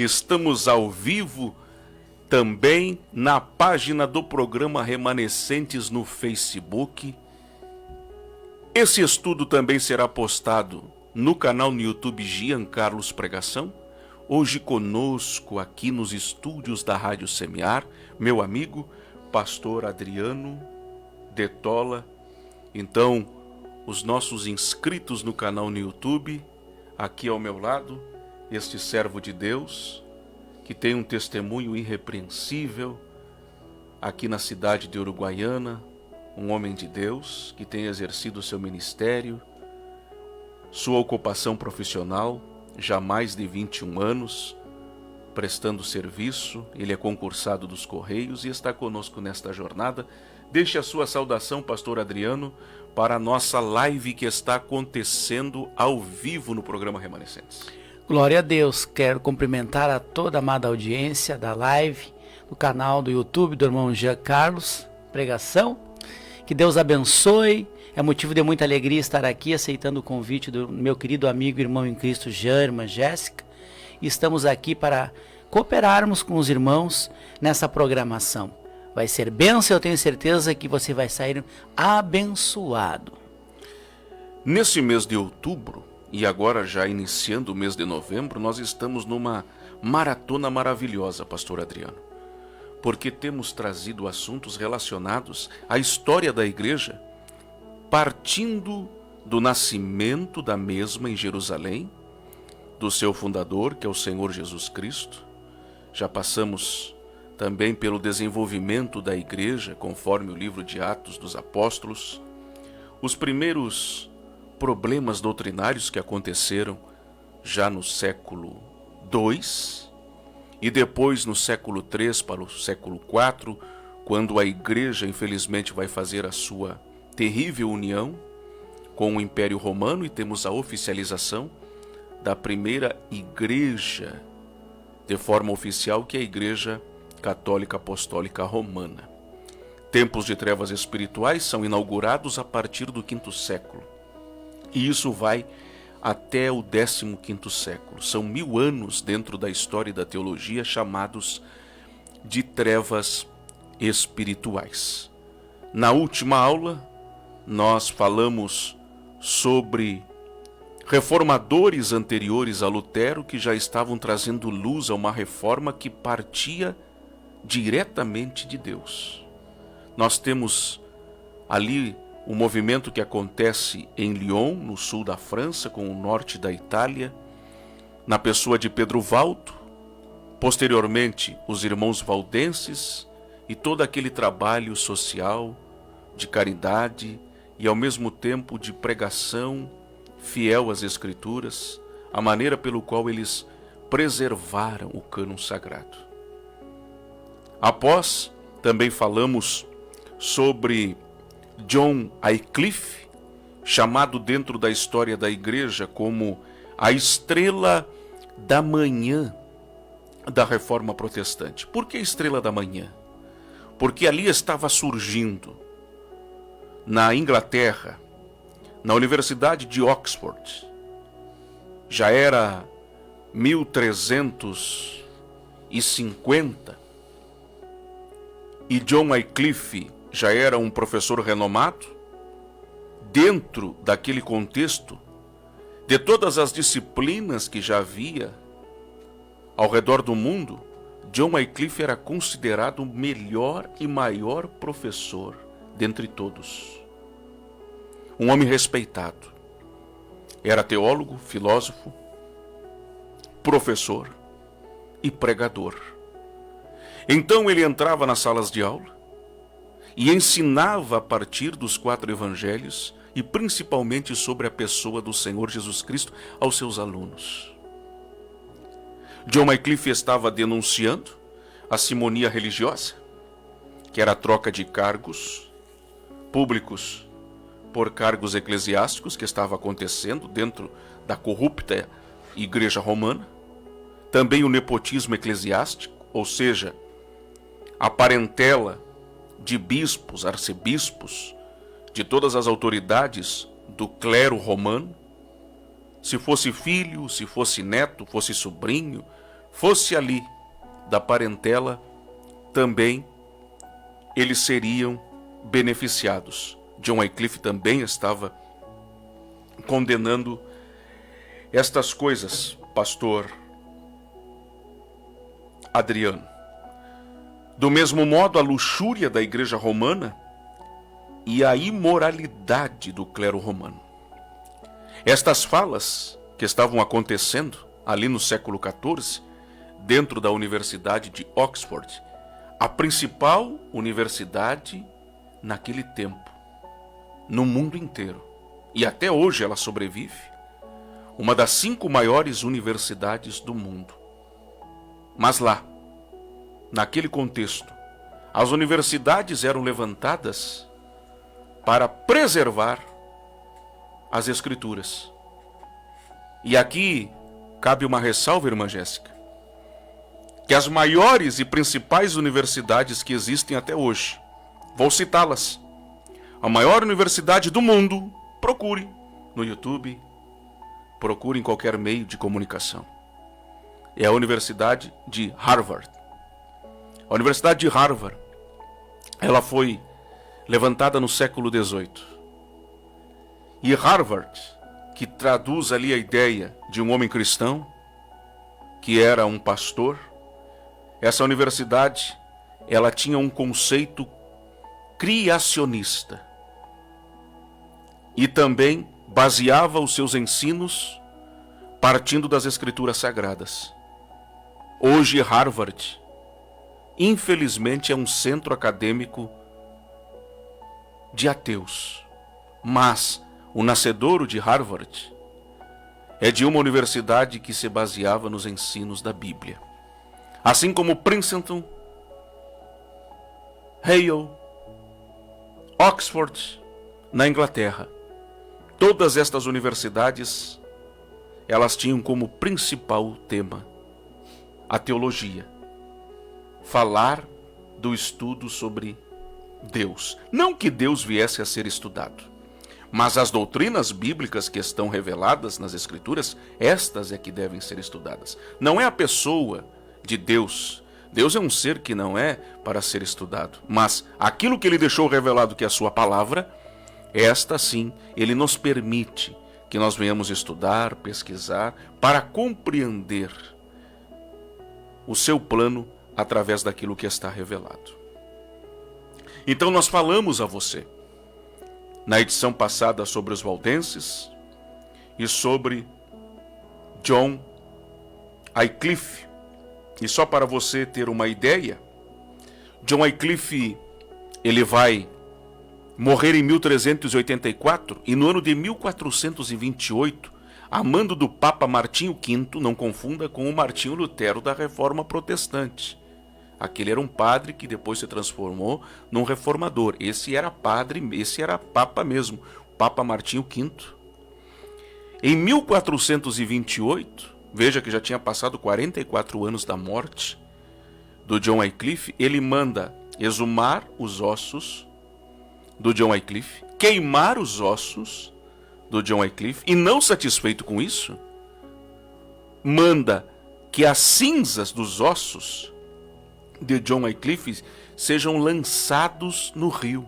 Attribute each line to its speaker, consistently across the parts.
Speaker 1: Estamos ao vivo também na página do programa Remanescentes no Facebook. Esse estudo também será postado no canal no YouTube Gian Carlos Pregação. Hoje conosco aqui nos estúdios da Rádio Semear, meu amigo, pastor Adriano de Tola. Então, os nossos inscritos no canal no YouTube, aqui ao meu lado, este servo de Deus, que tem um testemunho irrepreensível aqui na cidade de Uruguaiana, um homem de Deus que tem exercido seu ministério, sua ocupação profissional, já há mais de 21 anos, prestando serviço. Ele é concursado dos Correios e está conosco nesta jornada. Deixe a sua saudação, pastor Adriano, para a nossa live que está acontecendo ao vivo no programa Remanescentes.
Speaker 2: Glória a Deus, quero cumprimentar a toda a amada audiência da live, do canal do YouTube do irmão Jean Carlos Pregação. Que Deus abençoe, é motivo de muita alegria estar aqui aceitando o convite do meu querido amigo e irmão em Cristo Jean, irmã Jéssica. E estamos aqui para cooperarmos com os irmãos nessa programação. Vai ser bênção, eu tenho certeza que você vai sair abençoado.
Speaker 1: Nesse mês de outubro, e agora já iniciando o mês de novembro, nós estamos numa maratona maravilhosa, pastor Adriano, porque temos trazido assuntos relacionados à história da igreja, partindo do nascimento da mesma em Jerusalém, do seu fundador, que é o Senhor Jesus Cristo. Já passamos também pelo desenvolvimento da igreja, conforme o livro de Atos dos Apóstolos, os primeiros problemas doutrinários que aconteceram já no século II, e depois no século III para o século IV, quando a igreja infelizmente vai fazer a sua terrível união com o Império Romano, e temos a oficialização da primeira igreja de forma oficial, que é a Igreja Católica Apostólica Romana. Tempos de trevas espirituais são inaugurados a partir do V século. E isso vai até o 15º século. São 1000 anos dentro da história e da teologia chamados de trevas espirituais. Na última aula, nós falamos sobre reformadores anteriores a Lutero que já estavam trazendo luz a uma reforma que partia diretamente de Deus. Nós temos ali o movimento que acontece em Lyon, no sul da França, com o norte da Itália, na pessoa de Pedro Valdo, posteriormente os irmãos valdenses e todo aquele trabalho social, de caridade e ao mesmo tempo de pregação fiel às Escrituras, a maneira pelo qual eles preservaram o cânon sagrado. Após, também falamos sobre John Wycliffe, chamado dentro da história da igreja como a estrela da manhã da Reforma Protestante. Por que estrela da manhã? Porque ali estava surgindo, na Inglaterra, na Universidade de Oxford, já era 1350, e John Wycliffe já era um professor renomado. Dentro daquele contexto, de todas as disciplinas que já havia ao redor do mundo, John Wycliffe era considerado o melhor e maior professor dentre todos. Um homem respeitado. Era teólogo, filósofo, professor e pregador. Então ele entrava nas salas de aula e ensinava a partir dos 4 evangelhos e principalmente sobre a pessoa do Senhor Jesus Cristo aos seus alunos. John Wycliffe estava denunciando a simonia religiosa, que era a troca de cargos públicos por cargos eclesiásticos que estava acontecendo dentro da corrupta Igreja Romana. Também o nepotismo eclesiástico, ou seja, a parentela de bispos, arcebispos, de todas as autoridades do clero romano, se fosse filho, se fosse neto, fosse sobrinho, fosse ali da parentela, também eles seriam beneficiados. John Wycliffe também estava condenando estas coisas, pastor Adriano. Do mesmo modo, a luxúria da igreja romana e a imoralidade do clero romano. Estas falas que estavam acontecendo ali no século XIV, dentro da Universidade de Oxford, a principal universidade naquele tempo, no mundo inteiro, e até hoje ela sobrevive, uma das 5 maiores universidades do mundo. Mas lá, naquele contexto, as universidades eram levantadas para preservar as Escrituras. E aqui cabe uma ressalva, irmã Jéssica, que as maiores e principais universidades que existem até hoje, vou citá-las. A maior universidade do mundo, procure no YouTube, procure em qualquer meio de comunicação. É a Universidade de Harvard. A Universidade de Harvard, ela foi levantada no século XVIII. E Harvard, que traduz ali a ideia de um homem cristão, que era um pastor, essa universidade, ela tinha um conceito criacionista. E também baseava os seus ensinos partindo das Escrituras Sagradas. Hoje Harvard, infelizmente, é um centro acadêmico de ateus. Mas o nascedouro de Harvard é de uma universidade que se baseava nos ensinos da Bíblia. Assim como Princeton, Yale, Oxford, na Inglaterra. Todas estas universidades, elas tinham como principal tema a teologia. Falar do estudo sobre Deus. Não que Deus viesse a ser estudado, mas as doutrinas bíblicas que estão reveladas nas Escrituras, estas é que devem ser estudadas. Não é a pessoa de Deus. Deus é um ser que não é para ser estudado, mas aquilo que Ele deixou revelado, que é a sua palavra, esta sim, Ele nos permite que nós venhamos estudar, pesquisar, para compreender o seu plano através daquilo que está revelado. Então nós falamos a você, na edição passada, sobre os valdenses e sobre John Wycliffe. E só para você ter uma ideia, John Wycliffe, ele vai morrer em 1384 e no ano de 1428, a mando do Papa Martinho V, não confunda com o Martinho Lutero da Reforma Protestante. Aquele era um padre que depois se transformou num reformador. Esse era padre, esse era Papa mesmo, Papa Martinho V. Em 1428, veja que já tinha passado 44 anos da morte do John Wycliffe, ele manda exumar os ossos do John Wycliffe, queimar os ossos do John Wycliffe, e não satisfeito com isso, manda que as cinzas dos ossos de John Wycliffe sejam lançados no rio.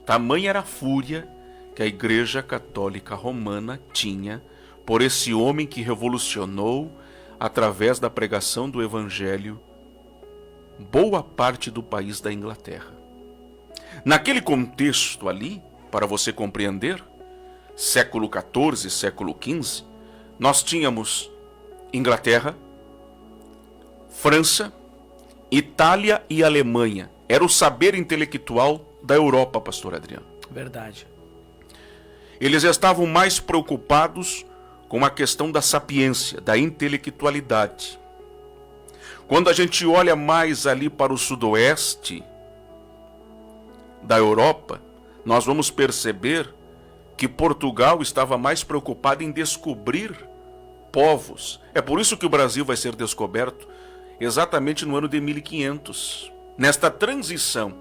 Speaker 1: Tamanha era a fúria que a Igreja Católica Romana tinha por esse homem que revolucionou, através da pregação do Evangelho, boa parte do país da Inglaterra. Naquele contexto ali, para você compreender, século XIV, século XV, nós tínhamos Inglaterra, França, Itália e Alemanha. Era o saber intelectual da Europa, pastor Adriano.
Speaker 2: Verdade.
Speaker 1: Eles estavam mais preocupados com a questão da sapiência, da intelectualidade. Quando a gente olha mais ali para o sudoeste da Europa, nós vamos perceber que Portugal estava mais preocupado em descobrir povos. É por isso que o Brasil vai ser descoberto exatamente no ano de 1500. Nesta transição,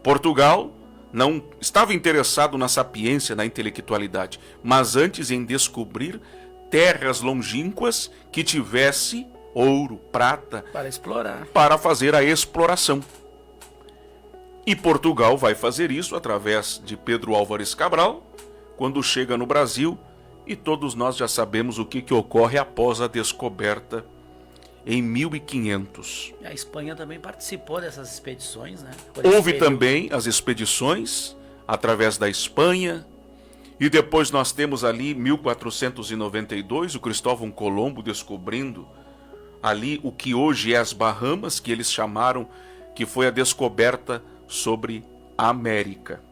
Speaker 1: Portugal não estava interessado na sapiência, na intelectualidade, mas antes em descobrir terras longínquas que tivesse ouro, prata,
Speaker 2: Para explorar.
Speaker 1: para fazer a exploração. E Portugal vai fazer isso através de Pedro Álvares Cabral, quando chega no Brasil, e todos nós já sabemos o que ocorre após a descoberta em 1500.
Speaker 2: A Espanha também participou dessas expedições, né?
Speaker 1: Houve também as expedições através da Espanha, e depois nós temos ali 1492, o Cristóvão Colombo descobrindo ali o que hoje é as Bahamas, que eles chamaram, que foi a descoberta sobre a América.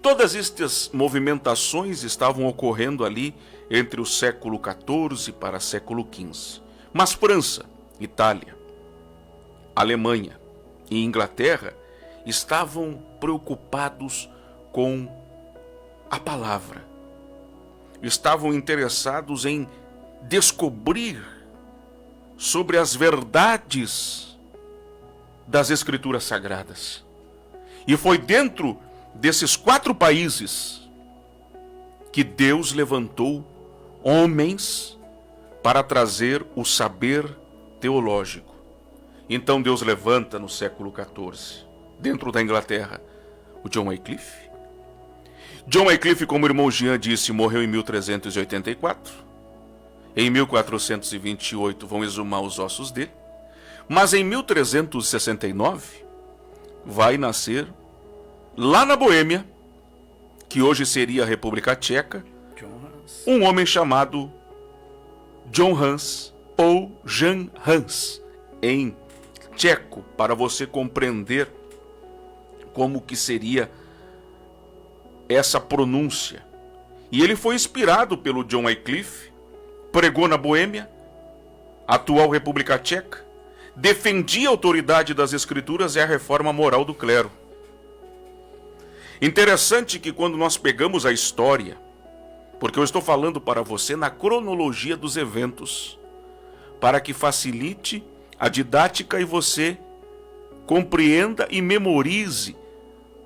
Speaker 1: Todas estas movimentações estavam ocorrendo ali entre o século XIV para o século XV. Mas França, Itália, Alemanha e Inglaterra estavam preocupados com a palavra. Estavam interessados em descobrir sobre as verdades das Escrituras Sagradas. E foi dentro desses 4 países que Deus levantou homens para trazer o saber teológico. Então Deus levanta no século XIV, dentro da Inglaterra, o John Wycliffe. John Wycliffe, como o irmão Jean disse, morreu em 1384. Em 1428 vão exumar os ossos dele. Mas em 1369 vai nascer, lá na Boêmia, que hoje seria a República Tcheca, um homem chamado John Hus, ou Jan Hus, em tcheco, para você compreender como que seria essa pronúncia. E ele foi inspirado pelo John Wycliffe, pregou na Boêmia, atual República Tcheca, defendia a autoridade das Escrituras e a reforma moral do clero. Interessante que quando nós pegamos a história, porque eu estou falando para você na cronologia dos eventos, para que facilite a didática e você compreenda e memorize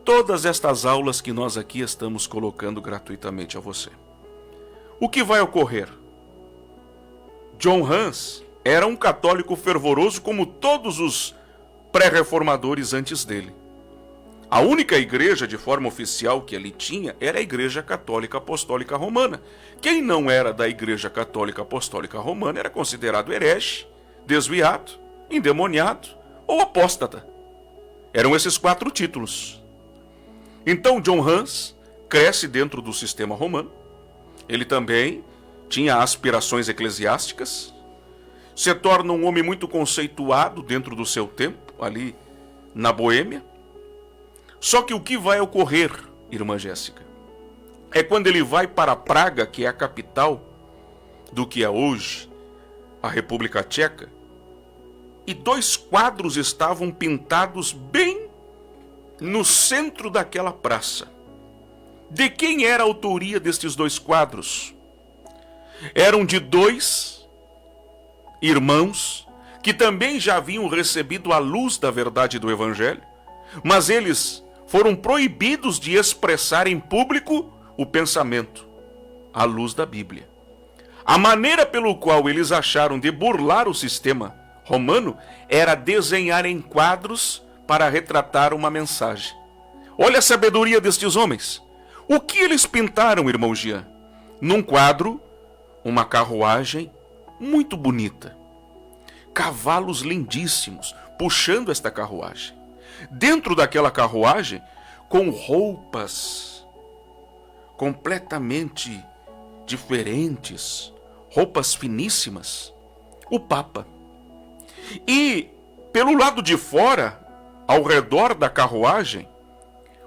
Speaker 1: todas estas aulas que nós aqui estamos colocando gratuitamente a você. O que vai ocorrer? John Hus era um católico fervoroso como todos os pré-reformadores antes dele. A única igreja de forma oficial que ele tinha era a Igreja Católica Apostólica Romana. Quem não era da Igreja Católica Apostólica Romana era considerado herege, desviado, endemoniado ou apóstata. Eram esses 4 títulos. Então John Hus cresce dentro do sistema romano. Ele também tinha aspirações eclesiásticas, se torna um homem muito conceituado dentro do seu tempo, ali na Boêmia. Só que o que vai ocorrer, irmã Jéssica, é quando ele vai para Praga, que é a capital do que é hoje a República Tcheca, e 2 quadros estavam pintados bem no centro daquela praça. De quem era a autoria destes 2 quadros? Eram de 2 irmãos que também já haviam recebido a luz da verdade do Evangelho, mas eles foram proibidos de expressar em público o pensamento à luz da Bíblia. A maneira pelo qual eles acharam de burlar o sistema romano era desenhar em quadros para retratar uma mensagem. Olha a sabedoria destes homens. O que eles pintaram, irmão Jean? Num quadro, uma carruagem muito bonita. Cavalos lindíssimos puxando esta carruagem. Dentro daquela carruagem, com roupas completamente diferentes, roupas finíssimas, o Papa. E pelo lado de fora, ao redor da carruagem,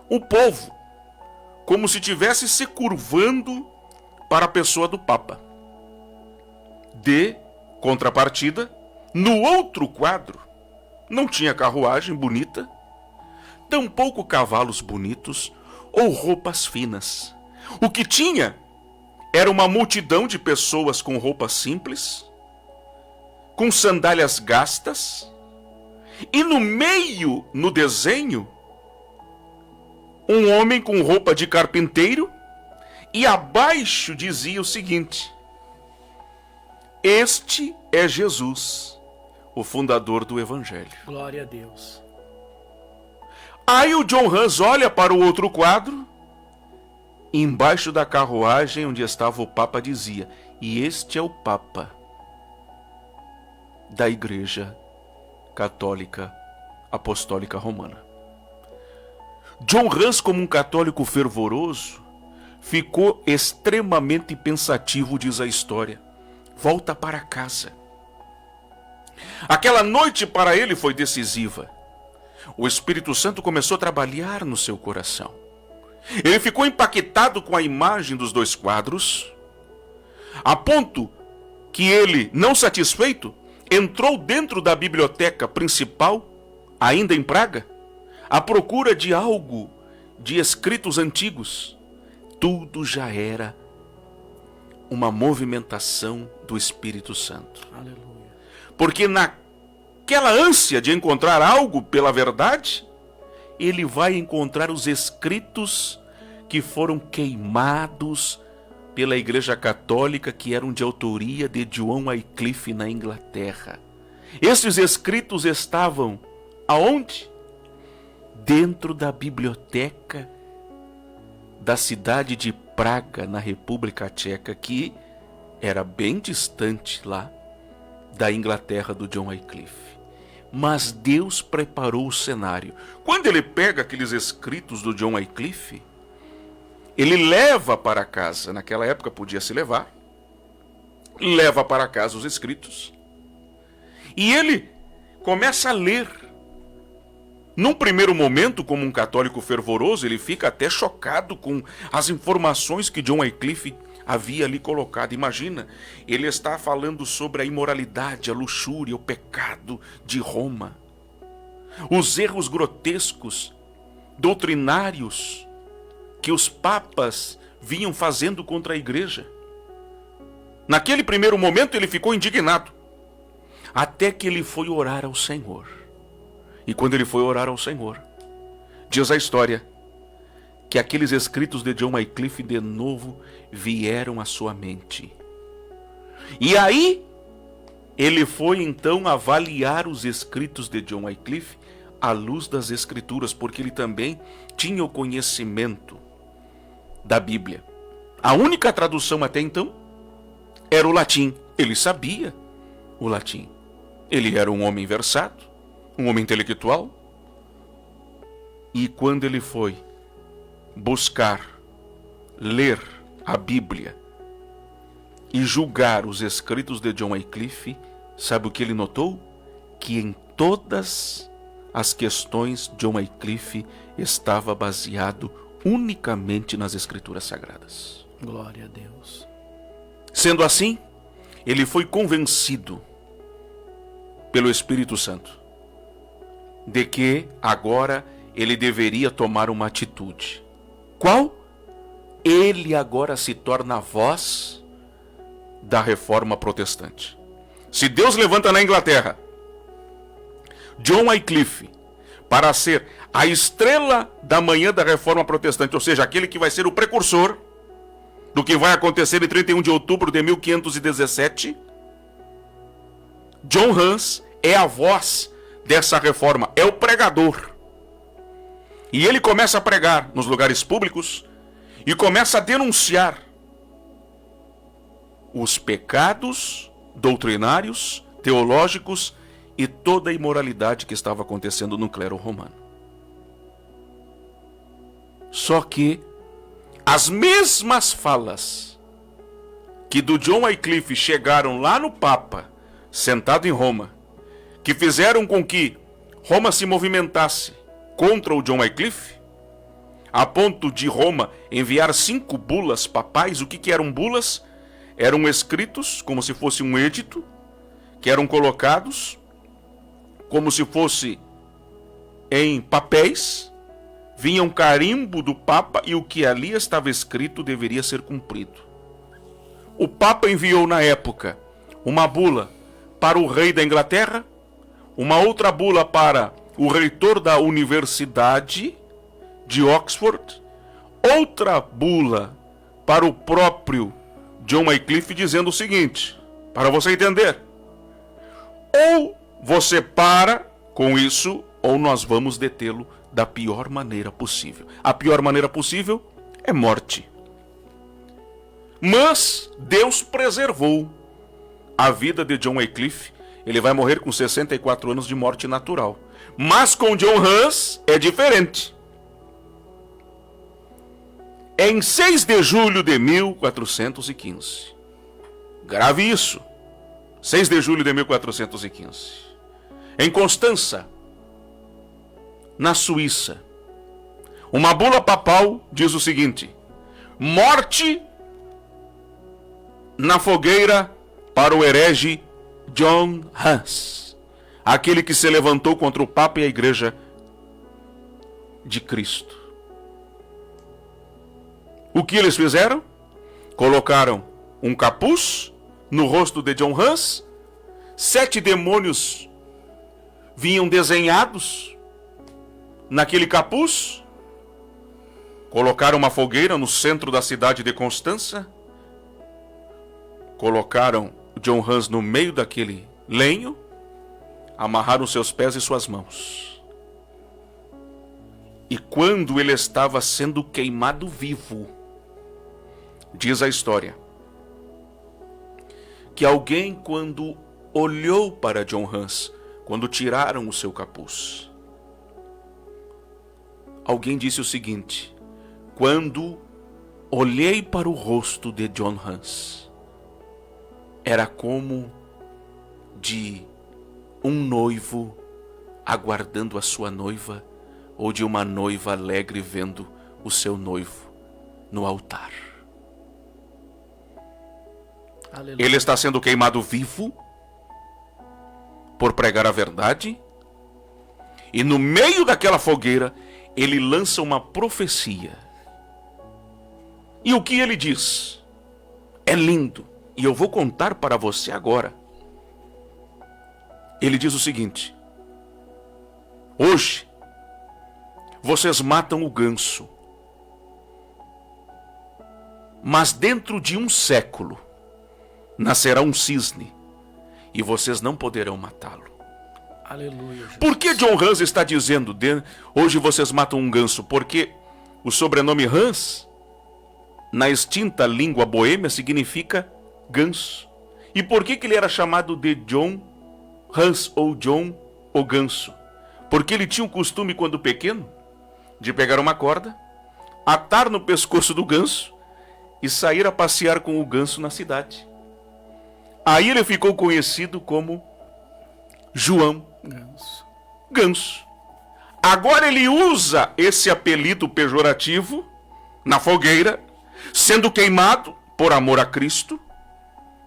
Speaker 1: o povo, como se estivesse se curvando para a pessoa do Papa. De contrapartida, no outro quadro, não tinha carruagem bonita, tampouco cavalos bonitos ou roupas finas. O que tinha era uma multidão de pessoas com roupas simples, com sandálias gastas, e no meio, no desenho, um homem com roupa de carpinteiro, e abaixo dizia o seguinte: Este é Jesus, o fundador do Evangelho.
Speaker 2: Glória a Deus.
Speaker 1: Aí o John Hus olha para o outro quadro. Embaixo da carruagem onde estava o Papa dizia: e este é o Papa da Igreja Católica Apostólica Romana. John Hus, como um católico fervoroso, ficou extremamente pensativo, diz a história. Volta para casa. Aquela noite para ele foi decisiva. O Espírito Santo começou a trabalhar no seu coração. Ele ficou impactado com a imagem dos dois quadros, a ponto que ele, não satisfeito, entrou dentro da biblioteca principal, ainda em Praga, à procura de algo de escritos antigos. Tudo já era uma movimentação do Espírito Santo.
Speaker 2: Aleluia.
Speaker 1: Porque naquela ânsia de encontrar algo pela verdade, ele vai encontrar os escritos que foram queimados pela Igreja Católica, que eram de autoria de John Wycliffe na Inglaterra. Esses escritos estavam aonde? Dentro da biblioteca da cidade de Praga, na República Tcheca, que era bem distante lá da Inglaterra do John Wycliffe. Mas Deus preparou o cenário. Quando ele pega aqueles escritos do John Wycliffe, ele leva para casa, naquela época podia se levar, leva para casa os escritos, e ele começa a ler. Num primeiro momento, como um católico fervoroso, ele fica até chocado com as informações que John Wycliffe havia ali colocado. Imagina, ele está falando sobre a imoralidade, a luxúria, o pecado de Roma, os erros grotescos, doutrinários, que os papas vinham fazendo contra a igreja. Naquele primeiro momento ele ficou indignado, até que ele foi orar ao Senhor. E quando ele foi orar ao Senhor, diz a história que aqueles escritos de John Wycliffe de novo vieram à sua mente. E aí ele foi então avaliar os escritos de John Wycliffe à luz das Escrituras, porque ele também tinha o conhecimento da Bíblia. A única tradução até então era o latim. Ele sabia o latim. Ele era um homem versado, um homem intelectual. E quando ele foi buscar, ler a Bíblia e julgar os escritos de John Wycliffe, sabe o que ele notou? Que em todas as questões John Wycliffe estava baseado unicamente nas Escrituras Sagradas.
Speaker 2: Glória a Deus.
Speaker 1: Sendo assim, ele foi convencido pelo Espírito Santo de que agora ele deveria tomar uma atitude. Qual? Ele agora se torna a voz da reforma protestante. Se Deus levanta na Inglaterra John Wycliffe para ser a estrela da manhã da reforma protestante, ou seja, aquele que vai ser o precursor do que vai acontecer em 31 de outubro de 1517, John Hus é a voz dessa reforma, é o pregador. E ele começa a pregar nos lugares públicos e começa a denunciar os pecados doutrinários, teológicos e toda a imoralidade que estava acontecendo no clero romano. Só que as mesmas falas que do John Wycliffe chegaram lá no Papa, sentado em Roma, que fizeram com que Roma se movimentasse contra o John Wycliffe, a ponto de Roma enviar 5 bulas papais. O que eram bulas? Eram escritos como se fosse um edito, que eram colocados como se fosse em papéis, vinha um carimbo do Papa e o que ali estava escrito deveria ser cumprido. O Papa enviou na época uma bula para o rei da Inglaterra, uma outra bula para o reitor da Universidade de Oxford, outra bula para o próprio John Wycliffe, dizendo o seguinte: para você entender. Ou você para com isso, ou nós vamos detê-lo da pior maneira possível. A pior maneira possível é morte. Mas Deus preservou a vida de John Wycliffe. Ele vai morrer com 64 anos de morte natural. Mas com John Hus é diferente. Em 6 de julho de 1415. Grave isso. 6 de julho de 1415. Em Constança, na Suíça, uma bula papal diz o seguinte: morte na fogueira para o herege John Hus, aquele que se levantou contra o Papa e a Igreja de Cristo. O que eles fizeram? Colocaram um capuz no rosto de John Hus, 7 demônios vinham desenhados naquele capuz, colocaram uma fogueira no centro da cidade de Constança, colocaram John Hus no meio daquele lenho, amarraram seus pés e suas mãos. E quando ele estava sendo queimado vivo, diz a história, que alguém, quando olhou para John Hus, quando tiraram o seu capuz, alguém disse o seguinte: quando olhei para o rosto de John Hus, era como de um noivo aguardando a sua noiva, ou de uma noiva alegre vendo o seu noivo no altar.
Speaker 2: Aleluia.
Speaker 1: Ele está sendo queimado vivo por pregar a verdade, e no meio daquela fogueira ele lança uma profecia. E o que ele diz é lindo, e eu vou contar para você agora. Ele diz o seguinte: hoje vocês matam o ganso, mas dentro de 1 século nascerá um cisne, e vocês não poderão matá-lo.
Speaker 2: Aleluia. Jesus.
Speaker 1: Por que John Hus está dizendo, hoje vocês matam um ganso? Porque o sobrenome Hus, na extinta língua boêmia, significa ganso. E por que ele era chamado de John Hus, ou John o ganso? Porque ele tinha o costume, quando pequeno, de pegar uma corda, atar no pescoço do ganso e sair a passear com o ganso na cidade. Aí ele ficou conhecido como João Ganso. Agora ele usa esse apelido pejorativo na fogueira, sendo queimado por amor a Cristo,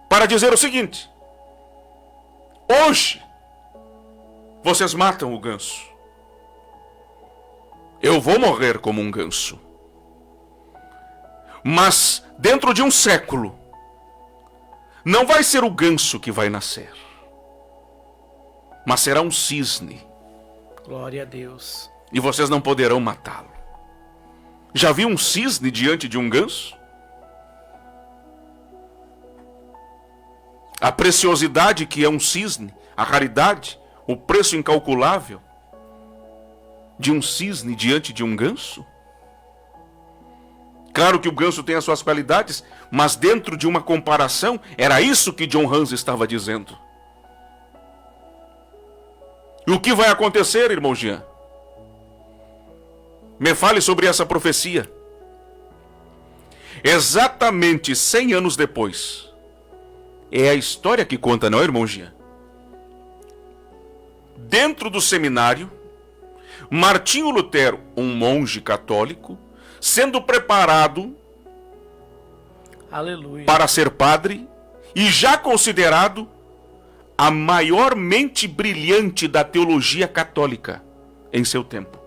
Speaker 1: para dizer o seguinte: hoje vocês matam o ganso, eu vou morrer como um ganso, mas dentro de 1 século não vai ser o ganso que vai nascer, mas será um cisne.
Speaker 2: Glória a Deus.
Speaker 1: E vocês não poderão matá-lo. Já viu um cisne diante de um ganso? A preciosidade que é um cisne, a raridade, o preço incalculável de um cisne diante de um ganso? Claro que o ganso tem as suas qualidades, mas dentro de uma comparação, era isso que John Hus estava dizendo. E o que vai acontecer, irmão Jean? Me fale sobre essa profecia. Exatamente 100 anos depois. É a história que conta, não é, irmão Jean? Dentro do seminário, Martinho Lutero, um monge católico, sendo preparado,
Speaker 2: aleluia,
Speaker 1: para ser padre, e já considerado a maior mente brilhante da teologia católica em seu tempo.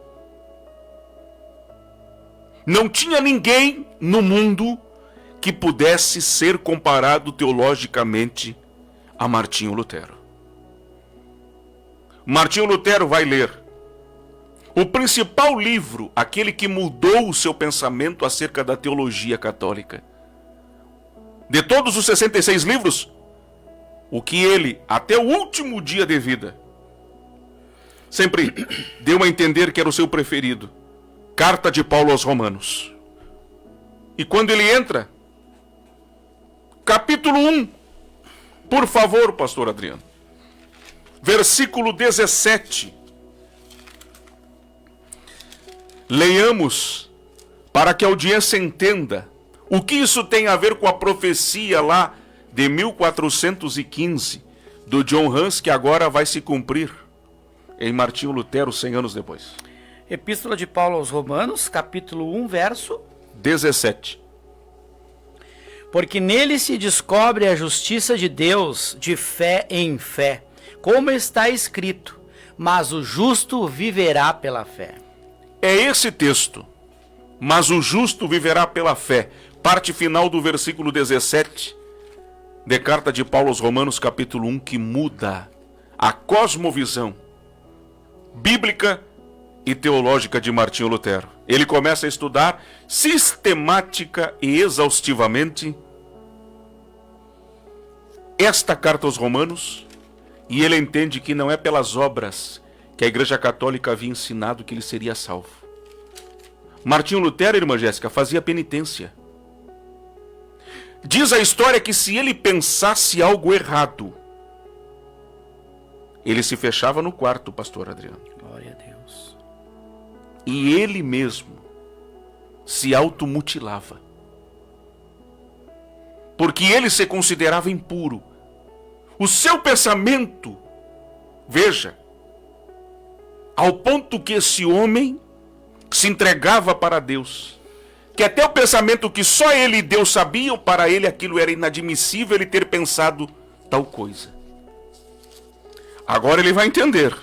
Speaker 1: Não tinha ninguém no mundo que pudesse ser comparado teologicamente a Martinho Lutero. Martinho Lutero vai ler o principal livro, aquele que mudou o seu pensamento acerca da teologia católica. De todos os 66 livros, o que ele, até o último dia de vida, sempre deu a entender que era o seu preferido. Carta de Paulo aos Romanos. E quando ele entra, capítulo 1, por favor, pastor Adriano, versículo 17. Leiamos para que a audiência entenda o que isso tem a ver com a profecia lá de 1415 do John Hus, que agora vai se cumprir em Martinho Lutero 100 anos depois.
Speaker 2: Epístola de Paulo aos Romanos, capítulo 1, verso
Speaker 1: 17.
Speaker 2: Porque nele se descobre a justiça de Deus de fé em fé, como está escrito, mas o justo viverá pela fé.
Speaker 1: É esse texto, mas o justo viverá pela fé, parte final do versículo 17, de carta de Paulo aos Romanos, capítulo 1, que muda a cosmovisão bíblica e teológica de Martinho Lutero. Ele começa a estudar sistemática e exaustivamente esta carta aos Romanos, e ele entende que não é pelas obras que a Igreja Católica havia ensinado que ele seria salvo. Martinho Lutero, irmã Jéssica, fazia penitência. Diz a história que se ele pensasse algo errado, ele se fechava no quarto, pastor Adriano.
Speaker 2: Glória a Deus.
Speaker 1: E ele mesmo se automutilava. Porque ele se considerava impuro. O seu pensamento, veja, ao ponto que esse homem se entregava para Deus, que até o pensamento que só ele e Deus sabiam, para ele aquilo era inadmissível ele ter pensado tal coisa. Agora ele vai entender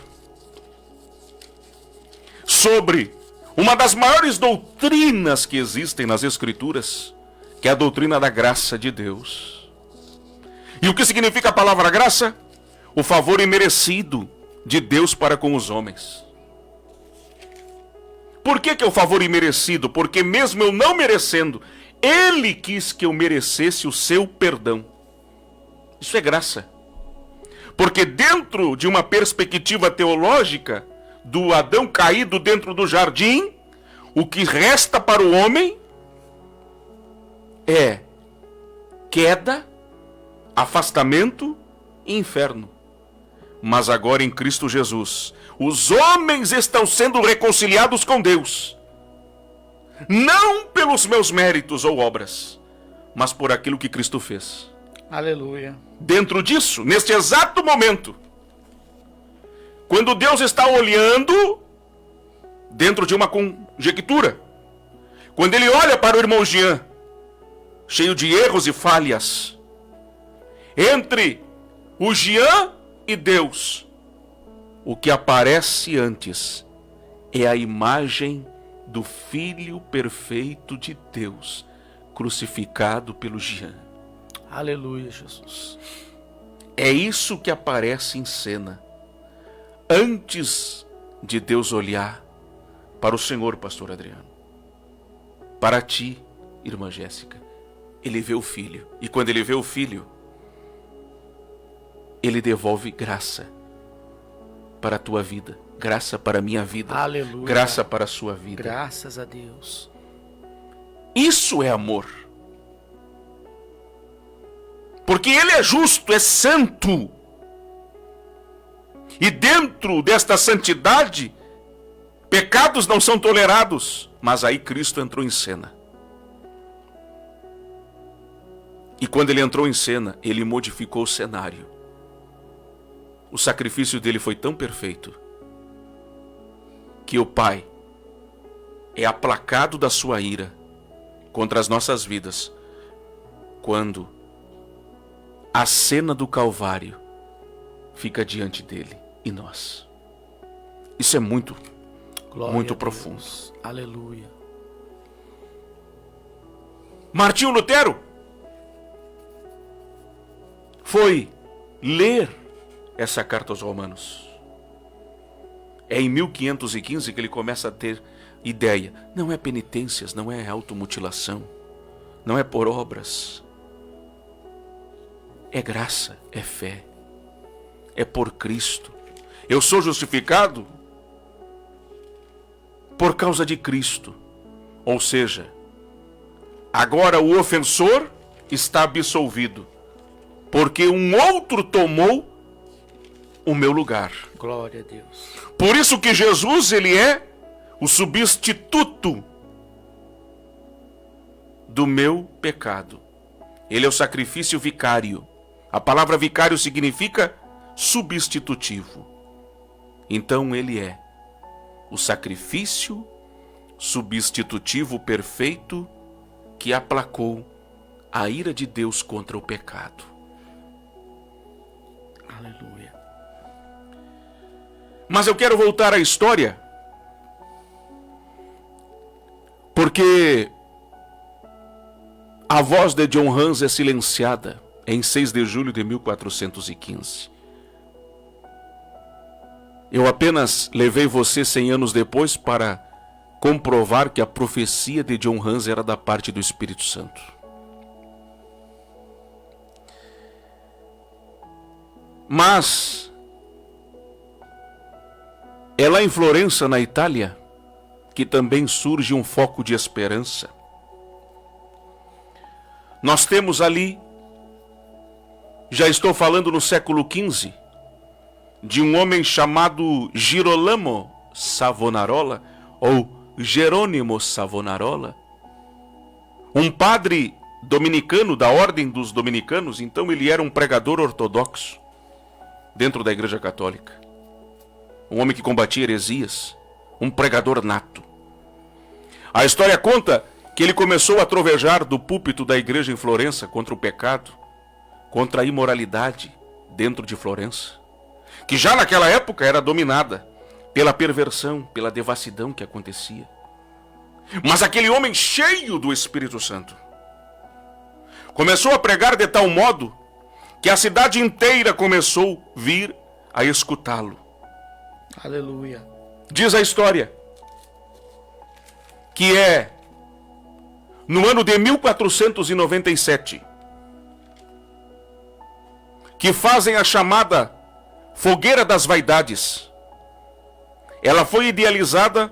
Speaker 1: sobre uma das maiores doutrinas que existem nas Escrituras, que é a doutrina da graça de Deus. E o que significa a palavra graça? O favor imerecido de Deus para com os homens. Por que é o favor imerecido? Porque mesmo eu não merecendo, Ele quis que eu merecesse o seu perdão. Isso é graça. Porque dentro de uma perspectiva teológica do Adão caído dentro do jardim, o que resta para o homem é queda, afastamento e inferno. Mas agora em Cristo Jesus, os homens estão sendo reconciliados com Deus, não pelos meus méritos ou obras, mas por aquilo que Cristo fez.
Speaker 2: Aleluia.
Speaker 1: Dentro disso, neste exato momento, quando Deus está olhando dentro de uma conjectura, quando Ele olha para o irmão Jean, cheio de erros e falhas, entre o Jean e Deus, o que aparece antes é a imagem do Filho perfeito de Deus, crucificado pelo Jean.
Speaker 2: Aleluia, Jesus.
Speaker 1: É isso que aparece em cena, antes de Deus olhar para o Senhor, pastor Adriano. Para ti, irmã Jéssica, Ele vê o Filho, e quando Ele vê o Filho, Ele devolve graça para a tua vida, graça para a minha vida,
Speaker 2: Aleluia.
Speaker 1: Graça para a sua vida.
Speaker 2: Graças a Deus.
Speaker 1: Isso é amor. Porque Ele é justo, é santo. E dentro desta santidade, pecados não são tolerados. Mas aí Cristo entrou em cena. E quando Ele entrou em cena, Ele modificou o cenário. O sacrifício dele foi tão perfeito que o Pai é aplacado da sua ira contra as nossas vidas quando a cena do Calvário fica diante dele e nós. Isso é muito,
Speaker 2: Glória
Speaker 1: muito
Speaker 2: a Deus.
Speaker 1: profundo.
Speaker 2: Aleluia.
Speaker 1: Martinho Lutero foi ler essa carta aos Romanos. É em 1515 que ele começa a ter ideia. Não é penitências, não é automutilação, não é por obras. é graça, é fé, é por Cristo. Eu sou justificado por causa de Cristo. Ou seja, agora o ofensor está absolvido, porque um outro tomou o meu lugar.
Speaker 2: Glória a Deus.
Speaker 1: Por isso que Jesus, ele é o substituto do meu pecado. Ele é o sacrifício vicário. A palavra vicário significa substitutivo. Então ele é o sacrifício substitutivo perfeito que aplacou a ira de Deus contra o pecado.
Speaker 2: Aleluia.
Speaker 1: Mas eu quero voltar à história, porque a voz de John Hus é silenciada em 6 de julho de 1415. Eu apenas levei você 100 anos depois para comprovar que a profecia de John Hus era da parte do Espírito Santo. Mas é lá em Florença, na Itália, que também surge um foco de esperança. Nós temos ali, já estou falando no século XV, de um homem chamado Girolamo Savonarola, ou Jerônimo Savonarola, um padre dominicano da ordem dos dominicanos. Então ele era um pregador ortodoxo dentro da Igreja Católica, um homem que combatia heresias, um pregador nato. A história conta que ele começou a trovejar do púlpito da igreja em Florença contra o pecado, contra a imoralidade dentro de Florença, que já naquela época era dominada pela perversão, pela devassidão que acontecia. Mas aquele homem cheio do Espírito Santo começou a pregar de tal modo que a cidade inteira começou a vir a escutá-lo.
Speaker 2: Aleluia.
Speaker 1: Diz a história que é no ano de 1497 que fazem a chamada Fogueira das Vaidades. Ela foi idealizada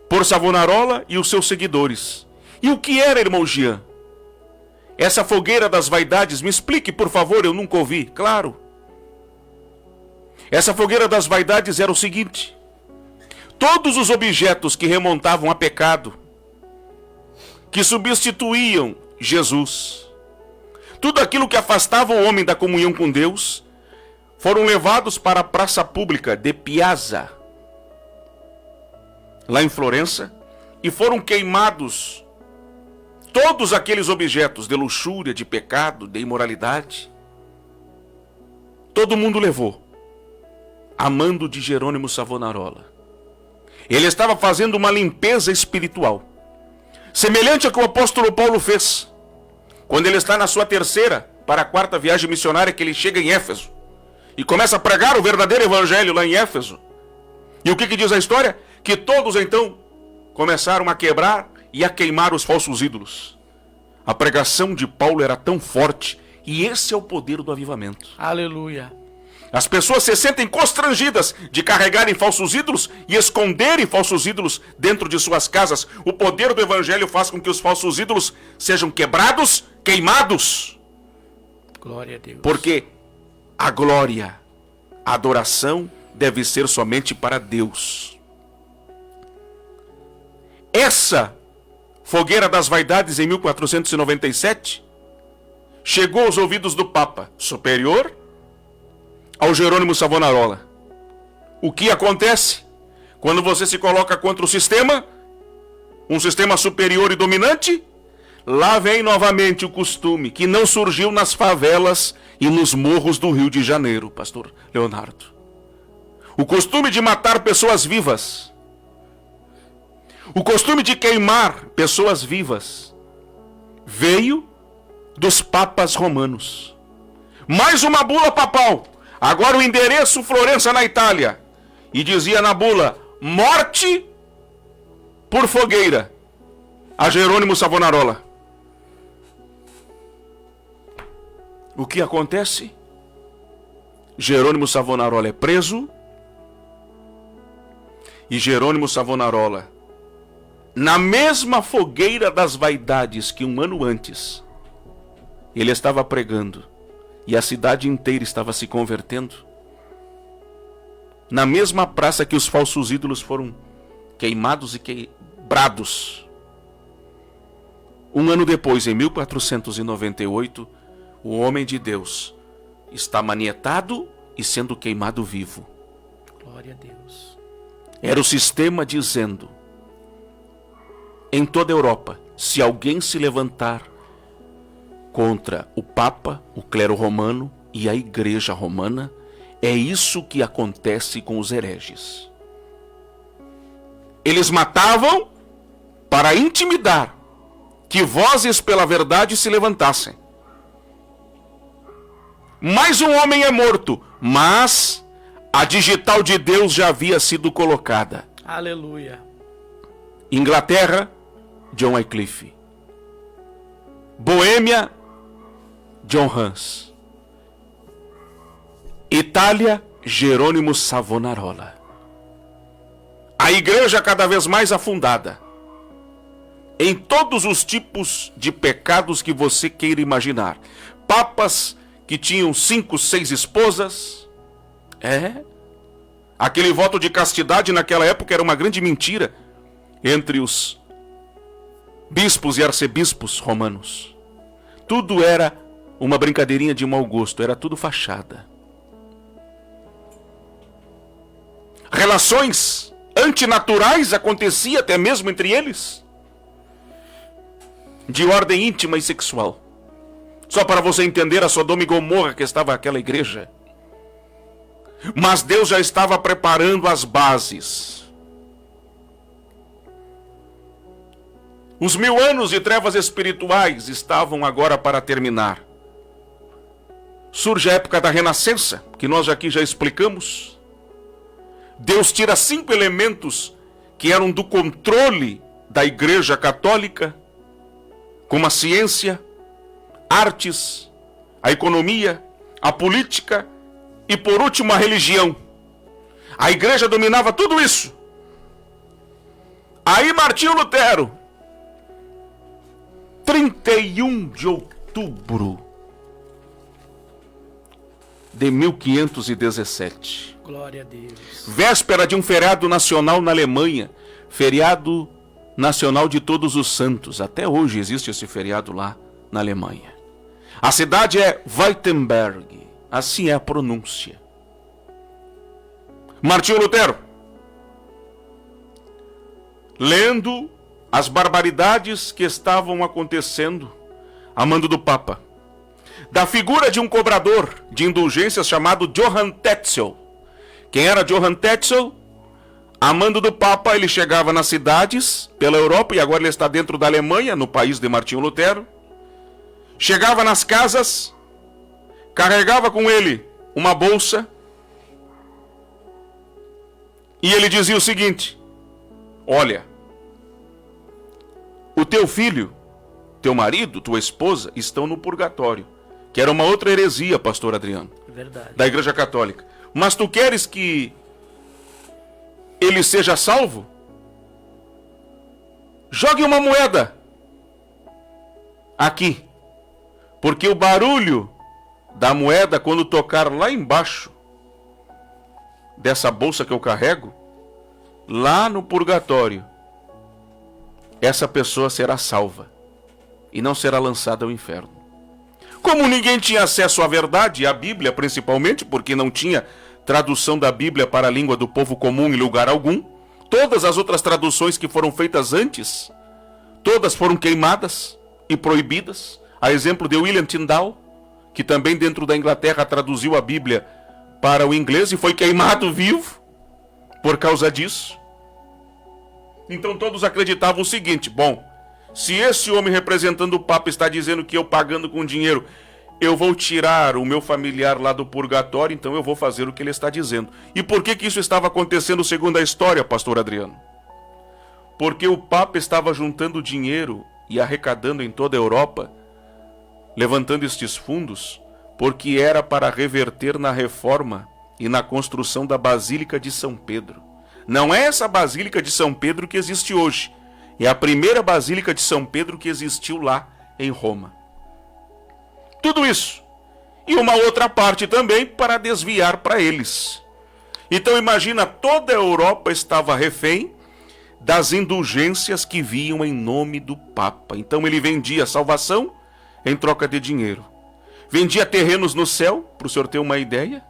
Speaker 1: por Savonarola e os seus seguidores. E o que era, irmão Jean? Essa Fogueira das Vaidades, me explique, por favor, eu nunca ouvi. Claro. Essa Fogueira das Vaidades era o seguinte: todos os objetos que remontavam a pecado, que substituíam Jesus, tudo aquilo que afastava o homem da comunhão com Deus, foram levados para a praça pública de Piazza, lá em Florença, e foram queimados todos aqueles objetos de luxúria, de pecado, de imoralidade. Todo mundo levou, a mando de Jerônimo Savonarola. Ele estava fazendo uma limpeza espiritual, semelhante ao que o apóstolo Paulo fez, quando ele está na sua 3ª para a 4ª viagem missionária, que ele chega em Éfeso e começa a pregar o verdadeiro evangelho lá em Éfeso. E o que diz a história? Que todos então começaram a quebrar e a queimar os falsos ídolos. A pregação de Paulo era tão forte, e esse é o poder do avivamento.
Speaker 2: Aleluia.
Speaker 1: As pessoas se sentem constrangidas de carregarem falsos ídolos e esconderem falsos ídolos dentro de suas casas. O poder do evangelho faz com que os falsos ídolos sejam quebrados, queimados.
Speaker 2: Glória a Deus.
Speaker 1: Porque a glória, a adoração deve ser somente para Deus. Essa Fogueira das Vaidades, em 1497, chegou aos ouvidos do Papa Superior, ao Jerônimo Savonarola. O que acontece quando você se coloca contra o sistema, um sistema superior e dominante? Lá vem novamente o costume que não surgiu nas favelas e nos morros do Rio de Janeiro, pastor Leonardo. O costume de matar pessoas vivas. O costume de queimar pessoas vivas veio dos papas romanos. Mais uma bula papal. Agora o endereço Florença, na Itália. E dizia na bula: morte por fogueira a Jerônimo Savonarola. O que acontece? Jerônimo Savonarola é preso. E Jerônimo Savonarola, na mesma fogueira das vaidades que um ano antes, ele estava pregando e a cidade inteira estava se convertendo, na mesma praça que os falsos ídolos foram queimados e quebrados. Um ano depois, em 1498, o homem de Deus está manietado e sendo queimado vivo.
Speaker 2: Glória a Deus.
Speaker 1: Era o sistema dizendo, em toda a Europa, se alguém se levantar contra o Papa, o clero romano e a Igreja romana, é isso que acontece com os hereges. Eles matavam para intimidar que vozes pela verdade se levantassem. Mais um homem é morto, mas a digital de Deus já havia sido colocada.
Speaker 2: Aleluia.
Speaker 1: Inglaterra, John Wycliffe. Boêmia, John Hus. Itália, Jerônimo Savonarola. A igreja cada vez mais afundada em todos os tipos de pecados que você queira imaginar. Papas que tinham 5, 6 esposas. Aquele voto de castidade naquela época era uma grande mentira entre os bispos e arcebispos romanos. Tudo era uma brincadeirinha de mau gosto, era tudo fachada. Relações antinaturais aconteciam até mesmo entre eles, de ordem íntima e sexual. Só para você entender a Sodoma e Gomorra que estava aquela igreja. Mas Deus já estava preparando as bases. Os 1000 anos de trevas espirituais estavam agora para terminar. Surge a época da Renascença, que nós aqui já explicamos. Deus tira 5 elementos que eram do controle da Igreja Católica, como a ciência, artes, a economia, a política e, por último, a religião. A igreja dominava tudo isso. Aí Martinho Lutero, 31 de outubro de 1517.
Speaker 2: Glória a Deus.
Speaker 1: Véspera de um feriado nacional na Alemanha, feriado nacional de Todos os Santos. Até hoje existe esse feriado lá na Alemanha. A cidade é Wittenberg, assim é a pronúncia. Martinho Lutero, lendo as barbaridades que estavam acontecendo a mando do Papa, da figura de um cobrador de indulgências chamado Johann Tetzel. Quem era Johann Tetzel? A mando do Papa, ele chegava nas cidades pela Europa, e agora ele está dentro da Alemanha, no país de Martinho Lutero. Chegava nas casas, carregava com ele uma bolsa, e ele dizia o seguinte: olha, o teu filho, teu marido, tua esposa estão no purgatório, que era uma outra heresia, pastor Adriano,
Speaker 2: Verdade.
Speaker 1: da Igreja Católica. Mas tu queres que ele seja salvo? Jogue uma moeda aqui, porque o barulho da moeda, quando tocar lá embaixo dessa bolsa que eu carrego, lá no purgatório, essa pessoa será salva e não será lançada ao inferno. Como ninguém tinha acesso à verdade, à Bíblia principalmente, porque não tinha tradução da Bíblia para a língua do povo comum em lugar algum, todas as outras traduções que foram feitas antes, todas foram queimadas e proibidas. A exemplo de William Tyndale, que também dentro da Inglaterra traduziu a Bíblia para o inglês e foi queimado vivo por causa disso. Então todos acreditavam o seguinte: bom, se esse homem representando o Papa está dizendo que eu pagando com dinheiro eu vou tirar o meu familiar lá do purgatório, então eu vou fazer o que ele está dizendo. E por que isso estava acontecendo segundo a história, pastor Adriano? Porque o Papa estava juntando dinheiro e arrecadando em toda a Europa, levantando estes fundos porque era para reverter na reforma e na construção da Basílica de São Pedro. Não é essa Basílica de São Pedro que existe hoje, é a primeira Basílica de São Pedro que existiu lá em Roma. Tudo isso. E uma outra parte também para desviar para eles. Então imagina, toda a Europa estava refém das indulgências que vinham em nome do Papa. Então ele vendia salvação em troca de dinheiro. Vendia terrenos no céu, para o senhor ter uma ideia,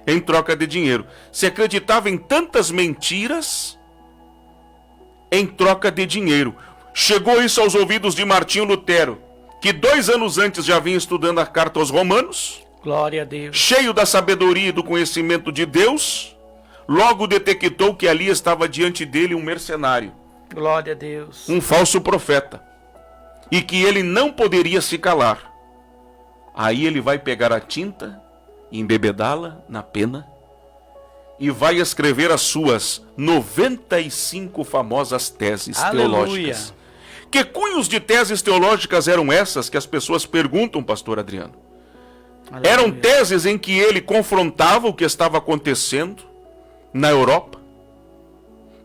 Speaker 1: em troca de dinheiro. Se acreditava em tantas mentiras em troca de dinheiro. Chegou isso aos ouvidos de Martinho Lutero, que 2 anos antes já vinha estudando a carta aos Romanos.
Speaker 2: Glória a Deus. Cheio
Speaker 1: da sabedoria e do conhecimento de Deus, logo detectou que ali estava diante dele um mercenário.
Speaker 2: Glória a Deus.
Speaker 1: Um falso profeta. E que ele não poderia se calar. Aí ele vai pegar a tinta, embebedá-la na pena, e vai escrever as suas 95 famosas teses teológicas. Que cunhos de teses teológicas eram essas que as pessoas perguntam, pastor Adriano? Aleluia. Eram teses em que ele confrontava o que estava acontecendo na Europa,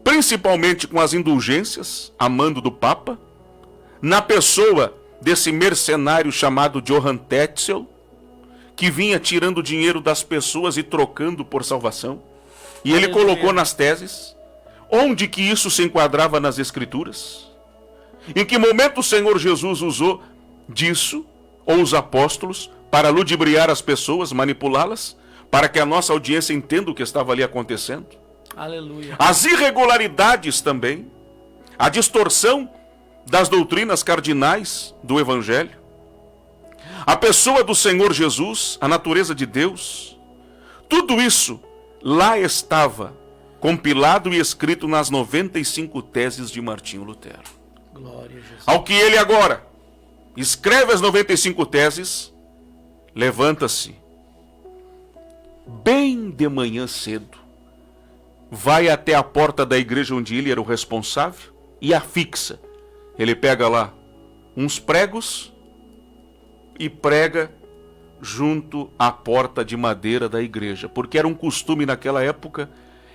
Speaker 1: principalmente com as indulgências, a mando do Papa, na pessoa desse mercenário chamado Johann Tetzel, que vinha tirando dinheiro das pessoas e trocando por salvação. E ele colocou nas teses onde que isso se enquadrava nas Escrituras. Em que momento o Senhor Jesus usou disso, ou os apóstolos, para ludibriar as pessoas, manipulá-las, para que a nossa audiência entenda o que estava ali acontecendo.
Speaker 2: Aleluia.
Speaker 1: As irregularidades também, a distorção das doutrinas cardinais do Evangelho, a pessoa do Senhor Jesus, a natureza de Deus, tudo isso lá estava compilado e escrito nas 95 teses de Martinho Lutero.
Speaker 2: Glória a Jesus.
Speaker 1: Ao que ele agora escreve as 95 teses, levanta-se bem de manhã cedo, vai até a porta da igreja onde ele era o responsável e afixa. Ele pega lá uns pregos e prega junto à porta de madeira da igreja, porque era um costume naquela época,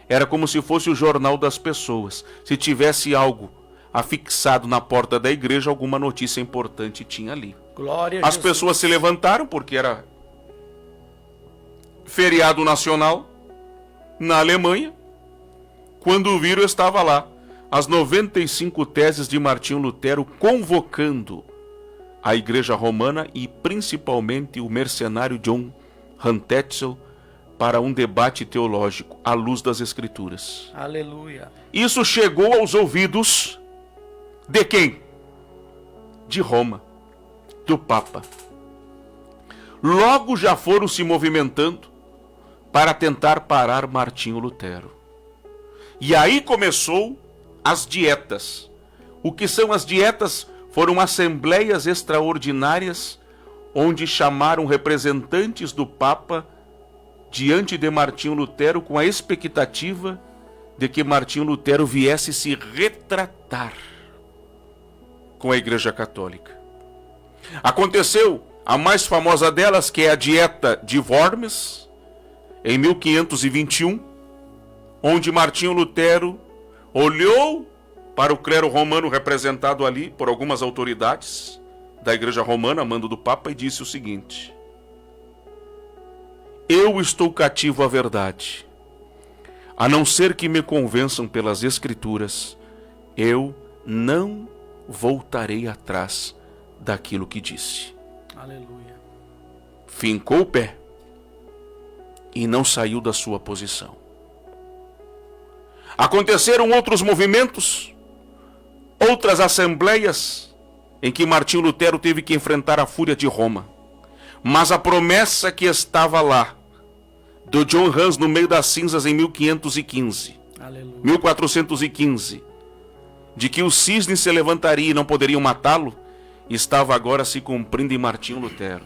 Speaker 1: era como se fosse o jornal das pessoas. Se tivesse algo afixado na porta da igreja, alguma notícia importante tinha ali.
Speaker 2: Glória a
Speaker 1: As
Speaker 2: Jesus.
Speaker 1: pessoas se levantaram, porque era feriado nacional na Alemanha. Quando viram, estava lá as 95 teses de Martinho Lutero, convocando a igreja romana e principalmente o mercenário Johann Tetzel para um debate teológico à luz das Escrituras.
Speaker 2: Aleluia.
Speaker 1: Isso chegou aos ouvidos de quem? De Roma, do Papa. Logo já foram se movimentando para tentar parar Martinho Lutero. E aí começou as dietas. O que são as dietas? Foram assembleias extraordinárias onde chamaram representantes do Papa diante de Martinho Lutero com a expectativa de que Martinho Lutero viesse se retratar com a Igreja Católica. Aconteceu a mais famosa delas, que é a Dieta de Worms, em 1521, onde Martinho Lutero olhou para o clero romano representado ali por algumas autoridades da Igreja Romana, a mando do Papa, e disse o seguinte: eu estou cativo à verdade. A não ser que me convençam pelas Escrituras, eu não voltarei atrás daquilo que disse.
Speaker 2: Aleluia.
Speaker 1: Fincou o pé e não saiu da sua posição. Aconteceram outros movimentos, outras assembleias, em que Martinho Lutero teve que enfrentar a fúria de Roma. Mas a promessa que estava lá, do John Hus no meio das cinzas em 1515,
Speaker 2: Aleluia.
Speaker 1: 1415, de que o cisne se levantaria e não poderiam matá-lo, estava agora se cumprindo em Martinho Lutero.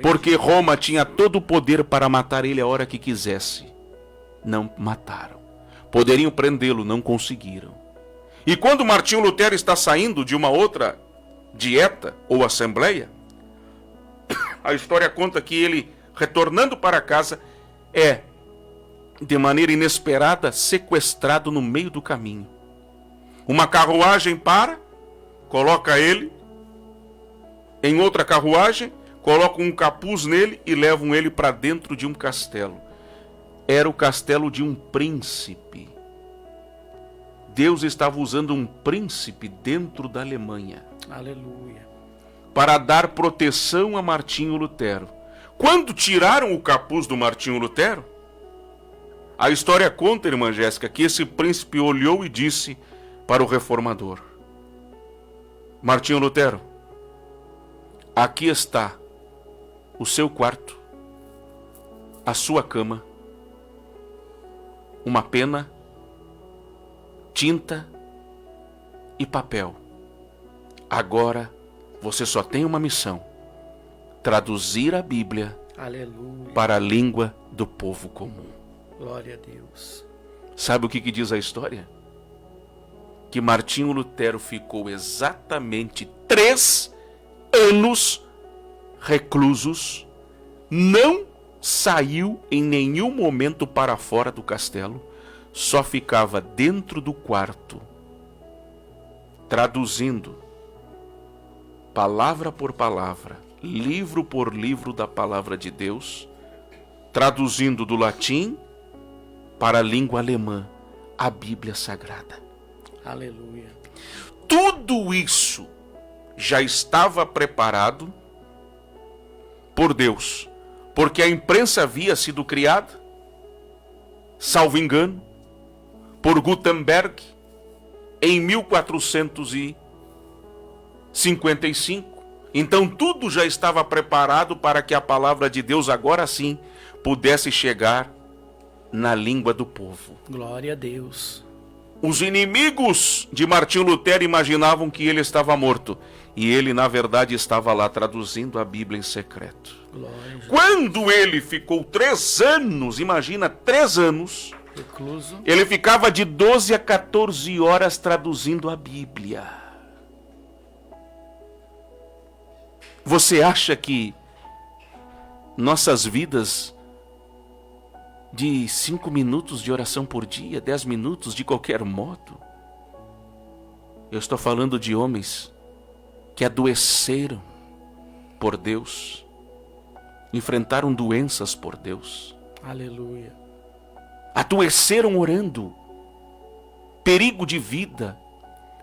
Speaker 1: Porque Roma tinha todo o poder para matar ele a hora que quisesse. Não mataram. Poderiam prendê-lo, não conseguiram. E quando Martinho Lutero está saindo de uma outra dieta ou assembleia, A história conta que ele, retornando para casa, é, de maneira inesperada, sequestrado no meio do caminho. Uma carruagem para, coloca ele em outra carruagem, colocam um capuz nele e levam ele para dentro de um castelo. Era o castelo de um príncipe. Deus estava usando um príncipe dentro da Alemanha.
Speaker 2: Aleluia.
Speaker 1: Para dar proteção a Martinho Lutero. Quando tiraram o capuz do Martinho Lutero, a história conta, irmã Jéssica, que esse príncipe olhou e disse para o reformador: Martinho Lutero, aqui está o seu quarto, a sua cama, uma pena, tinta e papel. Agora você só tem uma missão: traduzir a Bíblia, aleluia, para a língua do povo comum.
Speaker 2: Glória a Deus.
Speaker 1: Sabe o que diz a história? Que Martinho Lutero ficou exatamente 3 anos reclusos, não saiu em nenhum momento para fora do castelo, só ficava dentro do quarto, traduzindo palavra por palavra, livro por livro da palavra de Deus, traduzindo do latim para a língua alemã a Bíblia Sagrada.
Speaker 2: Aleluia.
Speaker 1: Tudo isso já estava preparado por Deus, porque a imprensa havia sido criada, salvo engano, por Gutenberg em 1455. Então tudo já estava preparado para que a palavra de Deus agora sim pudesse chegar na língua do povo.
Speaker 2: Glória a Deus.
Speaker 1: Os inimigos de Martinho Lutero imaginavam que ele estava morto, e ele na verdade estava lá traduzindo a Bíblia em secreto.
Speaker 2: Glória.
Speaker 1: Quando ele ficou 3 anos, imagina, 3 anos,
Speaker 2: recluso,
Speaker 1: ele ficava de 12 a 14 horas traduzindo a Bíblia. Você acha que nossas vidas de 5 minutos de oração por dia, 10 minutos de qualquer modo? Eu estou falando de homens que adoeceram por Deus, enfrentaram doenças por Deus.
Speaker 2: Aleluia.
Speaker 1: Adoeceram orando, perigo de vida,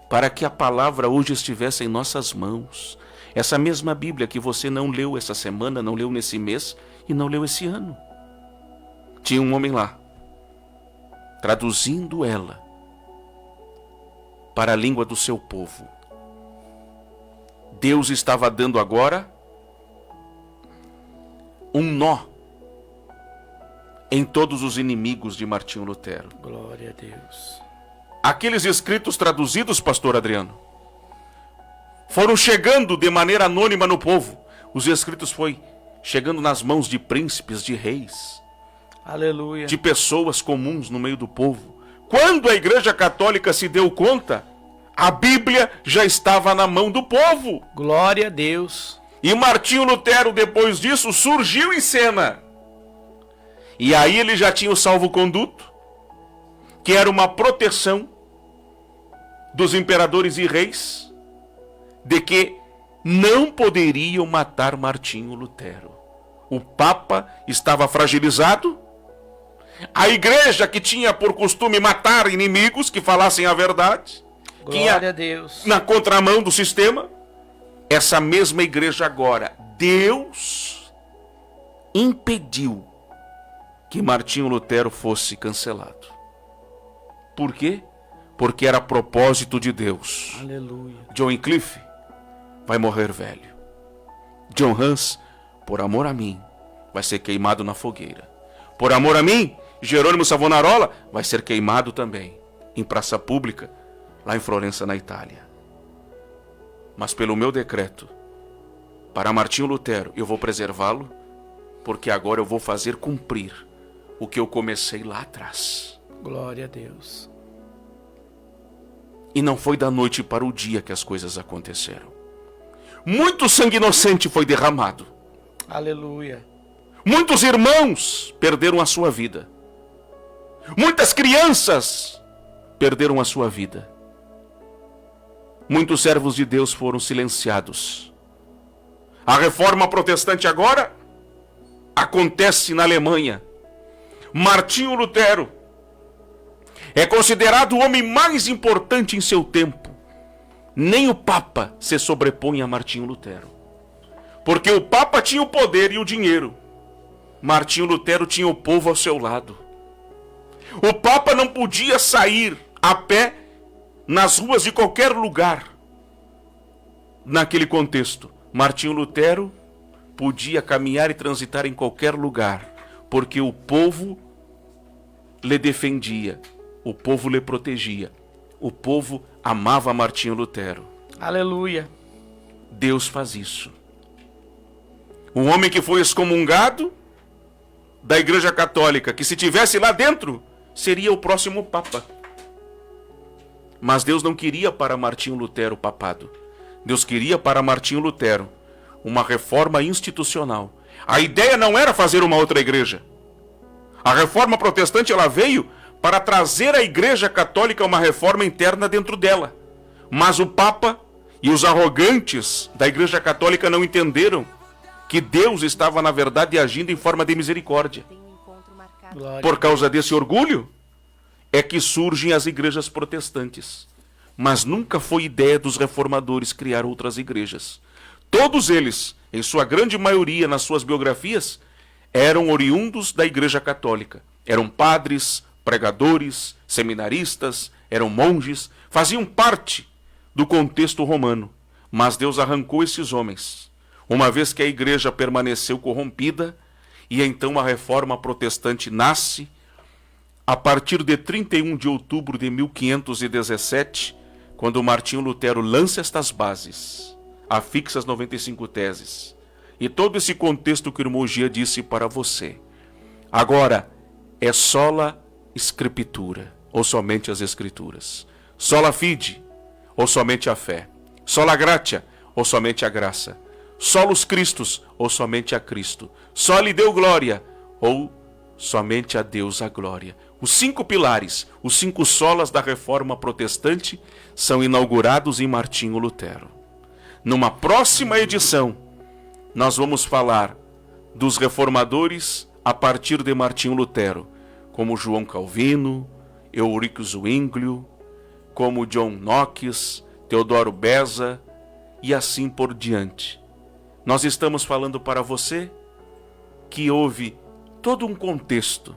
Speaker 1: para que a palavra hoje estivesse em nossas mãos. Essa mesma Bíblia que você não leu essa semana, não leu nesse mês e não leu esse ano. Tinha um homem lá, traduzindo ela para a língua do seu povo. Deus estava dando agora um nó em todos os inimigos de Martinho Lutero.
Speaker 2: Glória a Deus.
Speaker 1: Aqueles escritos traduzidos, pastor Adriano, foram chegando de maneira anônima no povo. Os escritos foram chegando nas mãos de príncipes, de reis,
Speaker 2: aleluia,
Speaker 1: de pessoas comuns no meio do povo. Quando a Igreja Católica se deu conta, a Bíblia já estava na mão do povo.
Speaker 2: Glória a Deus.
Speaker 1: E Martinho Lutero, depois disso, surgiu em cena. E aí ele já tinha o salvo-conduto, que era uma proteção dos imperadores e reis, de que não poderiam matar Martinho Lutero. O Papa estava fragilizado. A igreja, que tinha por costume matar inimigos que falassem a verdade,
Speaker 2: glória a Deus,
Speaker 1: na contramão do sistema. Essa mesma igreja agora, Deus impediu que Martinho Lutero fosse cancelado. Por quê? Porque era propósito de Deus.
Speaker 2: Aleluia.
Speaker 1: John Wycliffe vai morrer velho. John Hus, por amor a mim, vai ser queimado na fogueira. Por amor a mim, Jerônimo Savonarola vai ser queimado também, em praça pública, lá em Florença, na Itália. Mas pelo meu decreto, para Martinho Lutero, eu vou preservá-lo, porque agora eu vou fazer cumprir o que eu comecei lá atrás.
Speaker 2: Glória a Deus.
Speaker 1: E não foi da noite para o dia que as coisas aconteceram. Muito sangue inocente foi derramado.
Speaker 2: Aleluia.
Speaker 1: Muitos irmãos perderam a sua vida. Muitas crianças perderam a sua vida. Muitos servos de Deus foram silenciados. A reforma protestante agora acontece na Alemanha. Martinho Lutero é considerado o homem mais importante em seu tempo. Nem o Papa se sobrepõe a Martinho Lutero. Porque o Papa tinha o poder e o dinheiro. Martinho Lutero tinha o povo ao seu lado. O Papa não podia sair a pé nas ruas de qualquer lugar. Naquele contexto, Martinho Lutero podia caminhar e transitar em qualquer lugar, porque o povo lhe defendia, o povo lhe protegia, o povo amava Martinho Lutero.
Speaker 2: Aleluia.
Speaker 1: Deus faz isso. Um homem que foi excomungado da Igreja Católica, que se tivesse lá dentro, seria o próximo Papa. Mas Deus não queria para Martinho Lutero o papado. Deus queria para Martinho Lutero uma reforma institucional. A ideia não era fazer uma outra igreja. A reforma protestante ela veio para trazer à Igreja Católica uma reforma interna dentro dela. Mas o Papa e os arrogantes da Igreja Católica não entenderam que Deus estava, na verdade, agindo em forma de misericórdia. Por causa desse orgulho, é que surgem as igrejas protestantes. Mas nunca foi ideia dos reformadores criar outras igrejas. Todos eles, em sua grande maioria, nas suas biografias, eram oriundos da Igreja Católica. Eram padres, pregadores, seminaristas, eram monges, faziam parte do contexto romano. Mas Deus arrancou esses homens, uma vez que a igreja permaneceu corrompida, e então a reforma protestante nasce a partir de 31 de outubro de 1517, quando Martinho Lutero lança estas bases, afixa as 95 teses, e todo esse contexto que o irmão Gia disse para você. Agora, é sola Scriptura, ou somente as Escrituras. Sola fide, ou somente a fé. Sola gratia, ou somente a graça. Solus Christus, ou somente a Cristo. Só lhe deu glória, ou somente a Deus a glória. Os 5 pilares, os 5 solas da reforma protestante são inaugurados em Martinho Lutero. Numa próxima edição, nós vamos falar dos reformadores a partir de Martinho Lutero, como João Calvino, Eurico Zwinglio, como John Knox, Teodoro Beza e assim por diante. Nós estamos falando para você que houve todo um contexto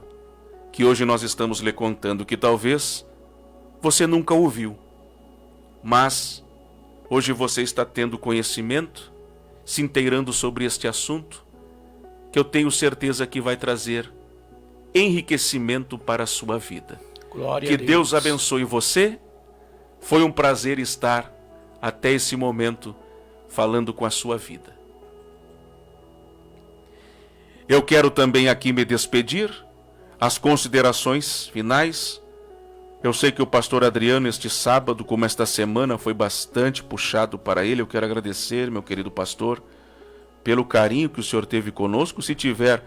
Speaker 1: que hoje nós estamos lhe contando, que talvez você nunca ouviu, mas hoje você está tendo conhecimento, se inteirando sobre este assunto, que eu tenho certeza que vai trazer enriquecimento para a sua vida.
Speaker 2: Glória
Speaker 1: que
Speaker 2: a Deus.
Speaker 1: Deus abençoe você. Foi um prazer estar até esse momento falando com a sua vida. Eu quero também aqui me despedir, as considerações finais. Eu sei que o pastor Adriano, este sábado, como esta semana, foi bastante puxado para ele. Eu quero agradecer, meu querido pastor, pelo carinho que o senhor teve conosco. Se tiver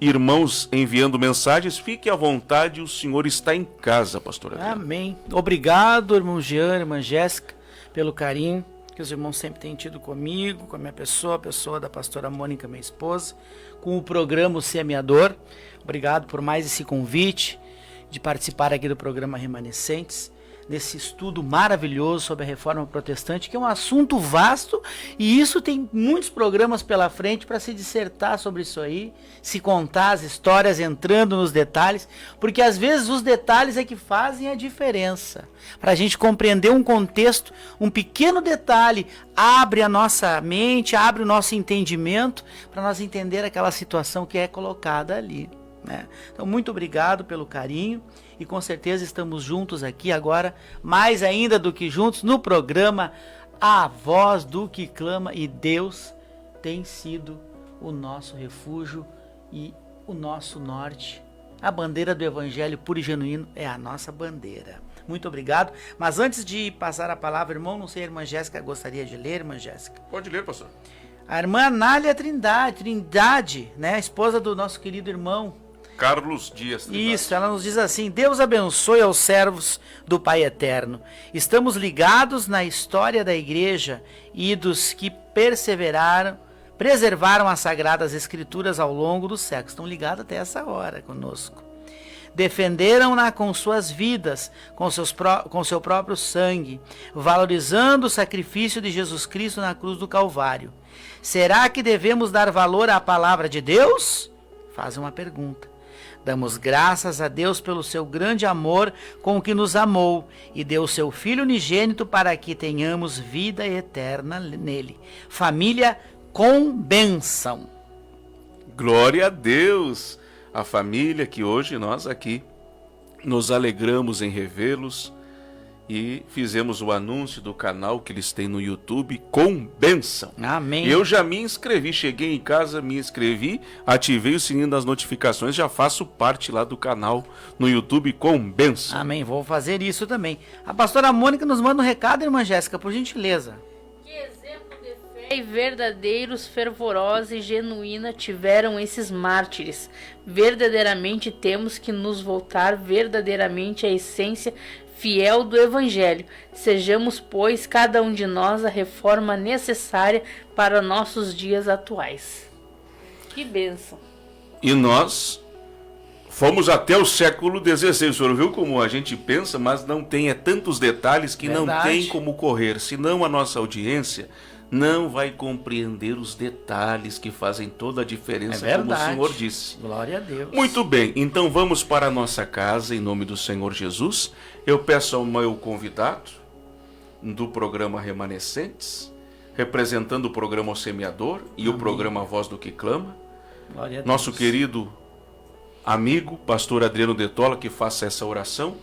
Speaker 1: irmãos enviando mensagens, fique à vontade, o senhor está em casa, pastor Adriano.
Speaker 2: Amém. Obrigado, irmão Jean, irmã Jéssica, pelo carinho que os irmãos sempre têm tido comigo, com a minha pessoa, a pessoa da pastora Mônica, minha esposa, com o programa O Semeador. Obrigado por mais esse convite de participar aqui do programa Remanescentes, nesse estudo maravilhoso sobre a Reforma Protestante, que é um assunto vasto, e isso tem muitos programas pela frente para se dissertar sobre isso aí, se contar as histórias entrando nos detalhes, porque às vezes os detalhes é que fazem a diferença. Para a gente compreender um contexto, um pequeno detalhe abre a nossa mente, abre o nosso entendimento, para nós entender aquela situação que é colocada ali. Então, muito obrigado pelo carinho, e com certeza estamos juntos aqui agora, mais ainda do que juntos, no programa A Voz do que Clama, e Deus tem sido o nosso refúgio e o nosso norte. A bandeira do Evangelho puro e genuíno é a nossa bandeira. Muito obrigado. Mas antes de passar a palavra, irmão, não sei, a irmã Jéssica gostaria de ler, irmã Jéssica?
Speaker 1: Pode ler, pastor.
Speaker 2: A irmã Anália Trindade, né? Esposa do nosso querido irmão
Speaker 1: Carlos Dias Trindade.
Speaker 2: Isso, ela nos diz assim: Deus abençoe aos servos do Pai Eterno. Estamos ligados na história da igreja e dos que preservaram as Sagradas Escrituras ao longo dos séculos. Estão ligados até essa hora conosco. Defenderam-na com suas vidas, com seu próprio sangue, valorizando o sacrifício de Jesus Cristo na cruz do Calvário. Será que devemos dar valor à palavra de Deus? Faz uma pergunta. Damos graças a Deus pelo seu grande amor com que nos amou e deu o seu Filho unigênito para que tenhamos vida eterna nele. Família com bênção.
Speaker 1: Glória a Deus! A família que hoje nós aqui nos alegramos em revê-los e fizemos o anúncio do canal que eles têm no YouTube com bênção.
Speaker 2: Amém.
Speaker 1: Eu já me inscrevi, cheguei em casa, me inscrevi, ativei o sininho das notificações, já faço parte lá do canal no YouTube com bênção.
Speaker 2: Amém, vou fazer isso também. A pastora Mônica nos manda um recado, irmã Jéssica, por gentileza.
Speaker 3: Que exemplo de fé e verdadeiros, fervorosa e genuína tiveram esses mártires. Verdadeiramente temos que nos voltar verdadeiramente à essência fiel do Evangelho. Sejamos, pois, cada um de nós a reforma necessária para nossos dias atuais. Que bênção.
Speaker 1: E nós fomos até o século XVI. O senhor viu como a gente pensa, mas não tem tantos detalhes que
Speaker 2: Verdade.
Speaker 1: não tem como correr. Senão a nossa audiência não vai compreender os detalhes que fazem toda a diferença, como o senhor disse.
Speaker 2: Glória a Deus.
Speaker 1: Muito bem, então vamos para a nossa casa, em nome do Senhor Jesus. Eu peço ao meu convidado do programa Remanescentes, representando o programa O Semeador e
Speaker 2: Amém.
Speaker 1: O programa Voz do que Clama,
Speaker 2: Glória a
Speaker 1: nosso
Speaker 2: Deus.
Speaker 1: querido amigo, pastor Adriano de Tola, que faça essa oração.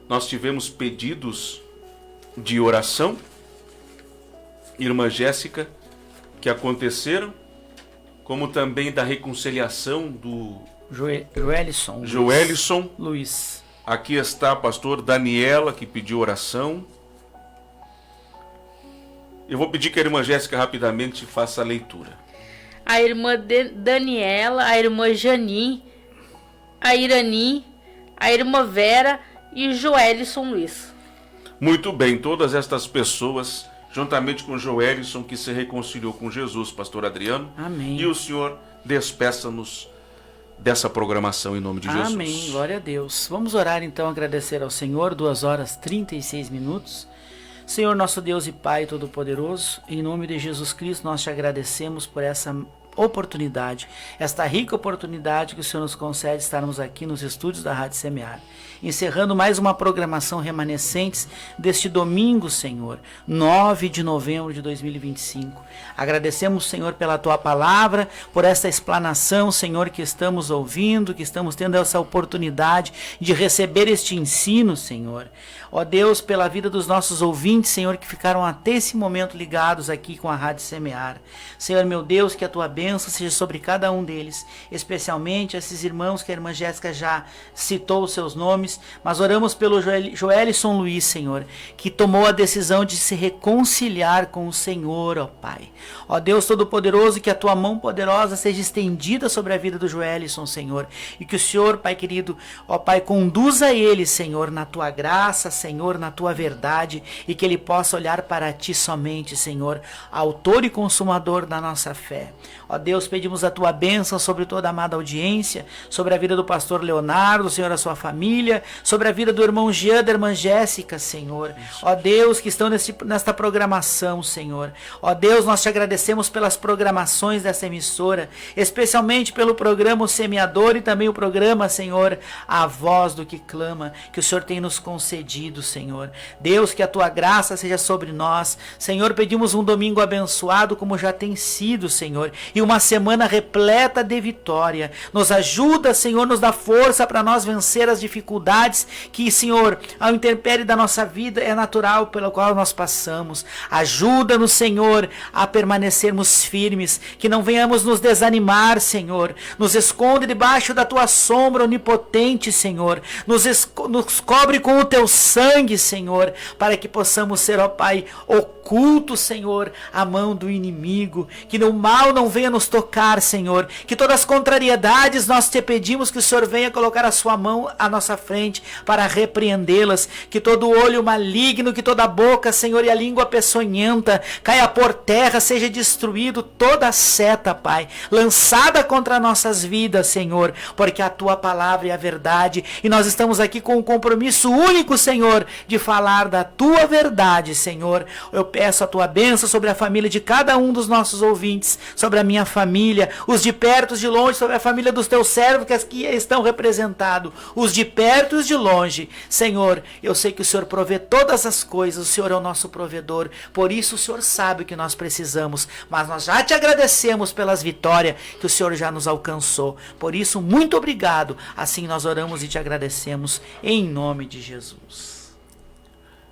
Speaker 1: Nós tivemos pedidos de oração, irmã Jéssica, que aconteceram, como também da reconciliação do Joelison.
Speaker 2: Luiz.
Speaker 1: Aqui está a pastor Daniela, que pediu oração. Eu vou pedir que a irmã Jéssica rapidamente faça a leitura.
Speaker 3: A irmã Daniela, a irmã Jani, a Irani, a irmã Vera e Joelison Luiz.
Speaker 1: Muito bem, todas estas pessoas, juntamente com Joelison, que se reconciliou com Jesus, pastor Adriano.
Speaker 2: Amém.
Speaker 1: E o senhor despeça-nos dessa programação em nome de Jesus.
Speaker 2: Amém, glória a Deus. Vamos orar então, agradecer ao Senhor, 2h36. Senhor nosso Deus e Pai Todo-Poderoso, em nome de Jesus Cristo nós te agradecemos por essa oportunidade, esta rica oportunidade que o Senhor nos concede estarmos aqui nos estúdios da Rádio Semear, encerrando mais uma programação Remanescentes deste domingo, Senhor, 9 de novembro de 2025. Agradecemos, Senhor, pela Tua palavra, por esta explanação, Senhor, que estamos ouvindo, que estamos tendo essa oportunidade de receber este ensino, Senhor. Ó Deus, pela vida dos nossos ouvintes, Senhor, que ficaram até esse momento ligados aqui com a Rádio Semear. Senhor, meu Deus, que a Tua bênção seja sobre cada um deles, especialmente esses irmãos que a irmã Jéssica já citou os seus nomes, mas oramos pelo Joelison Luiz, Senhor, que tomou a decisão de se reconciliar com o Senhor, ó Pai. Ó Deus Todo-Poderoso, que a Tua mão poderosa seja estendida sobre a vida do Joelison, Senhor, e que o Senhor, Pai querido, ó Pai, conduza ele, Senhor, na Tua graça, Senhor, na Tua verdade, e que ele possa olhar para Ti somente, Senhor, autor e consumador da nossa fé. Ó Deus, pedimos a Tua bênção sobre toda a amada audiência, sobre a vida do pastor Leonardo, Senhor, a sua família, sobre a vida do irmão Jean, da irmã Jéssica, Senhor. Ó Deus, que estão nesta programação, Senhor. Ó Deus, nós Te agradecemos pelas programações dessa emissora, especialmente pelo programa O Semeador e também o programa, Senhor, A Voz do que Clama, que o Senhor tem nos concedido, Senhor. Deus, que a Tua graça seja sobre nós. Senhor, pedimos um domingo abençoado como já tem sido, Senhor, e uma semana repleta de vitória. Nos ajuda, Senhor, nos dá força para nós vencer as dificuldades que, Senhor, ao intempérie da nossa vida é natural pela qual nós passamos. Ajuda-nos, Senhor, a permanecermos firmes, que não venhamos nos desanimar, Senhor. Nos esconde debaixo da tua sombra onipotente, Senhor. Nos cobre com o teu sangue, Senhor, para que possamos ser, ó Pai, oculto, Senhor, a mão do inimigo, que no mal não venha nos tocar, Senhor, que todas as contrariedades nós te pedimos que o Senhor venha colocar a sua mão à nossa frente para repreendê-las, que todo olho maligno, que toda boca, Senhor, e a língua peçonhenta caia por terra, seja destruído toda seta, Pai, lançada contra nossas vidas, Senhor, porque a tua palavra é a verdade, e nós estamos aqui com um compromisso único, Senhor, de falar da tua verdade, Senhor. Eu peço a tua bênção sobre a família de cada um dos nossos ouvintes, sobre a minha família, os de perto, os de longe, sobre a família dos teus servos que aqui estão representados, os de perto e os de longe. Senhor, eu sei que o Senhor provê todas as coisas, o Senhor é o nosso provedor, por isso o Senhor sabe o que nós precisamos, mas nós já te agradecemos pelas vitórias que o Senhor já nos alcançou. Por isso, muito obrigado. Assim nós oramos e te agradecemos em nome de Jesus.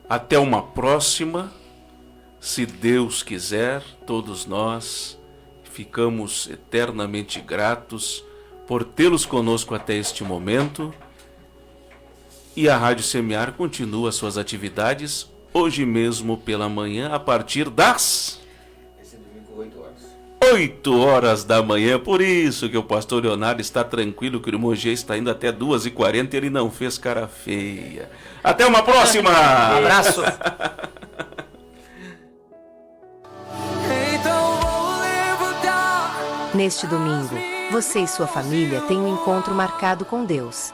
Speaker 1: Até uma próxima. Se Deus quiser, todos nós ficamos eternamente gratos por tê-los conosco até este momento. E a Rádio Semear continua suas atividades hoje mesmo pela manhã, a partir das 8 horas da manhã. Por isso que o pastor Leonardo está tranquilo, que o irmão G está indo até 2h40 e ele não fez cara feia. Até uma próxima!
Speaker 2: Abraço!
Speaker 4: Neste domingo, você e sua família têm um encontro marcado com Deus.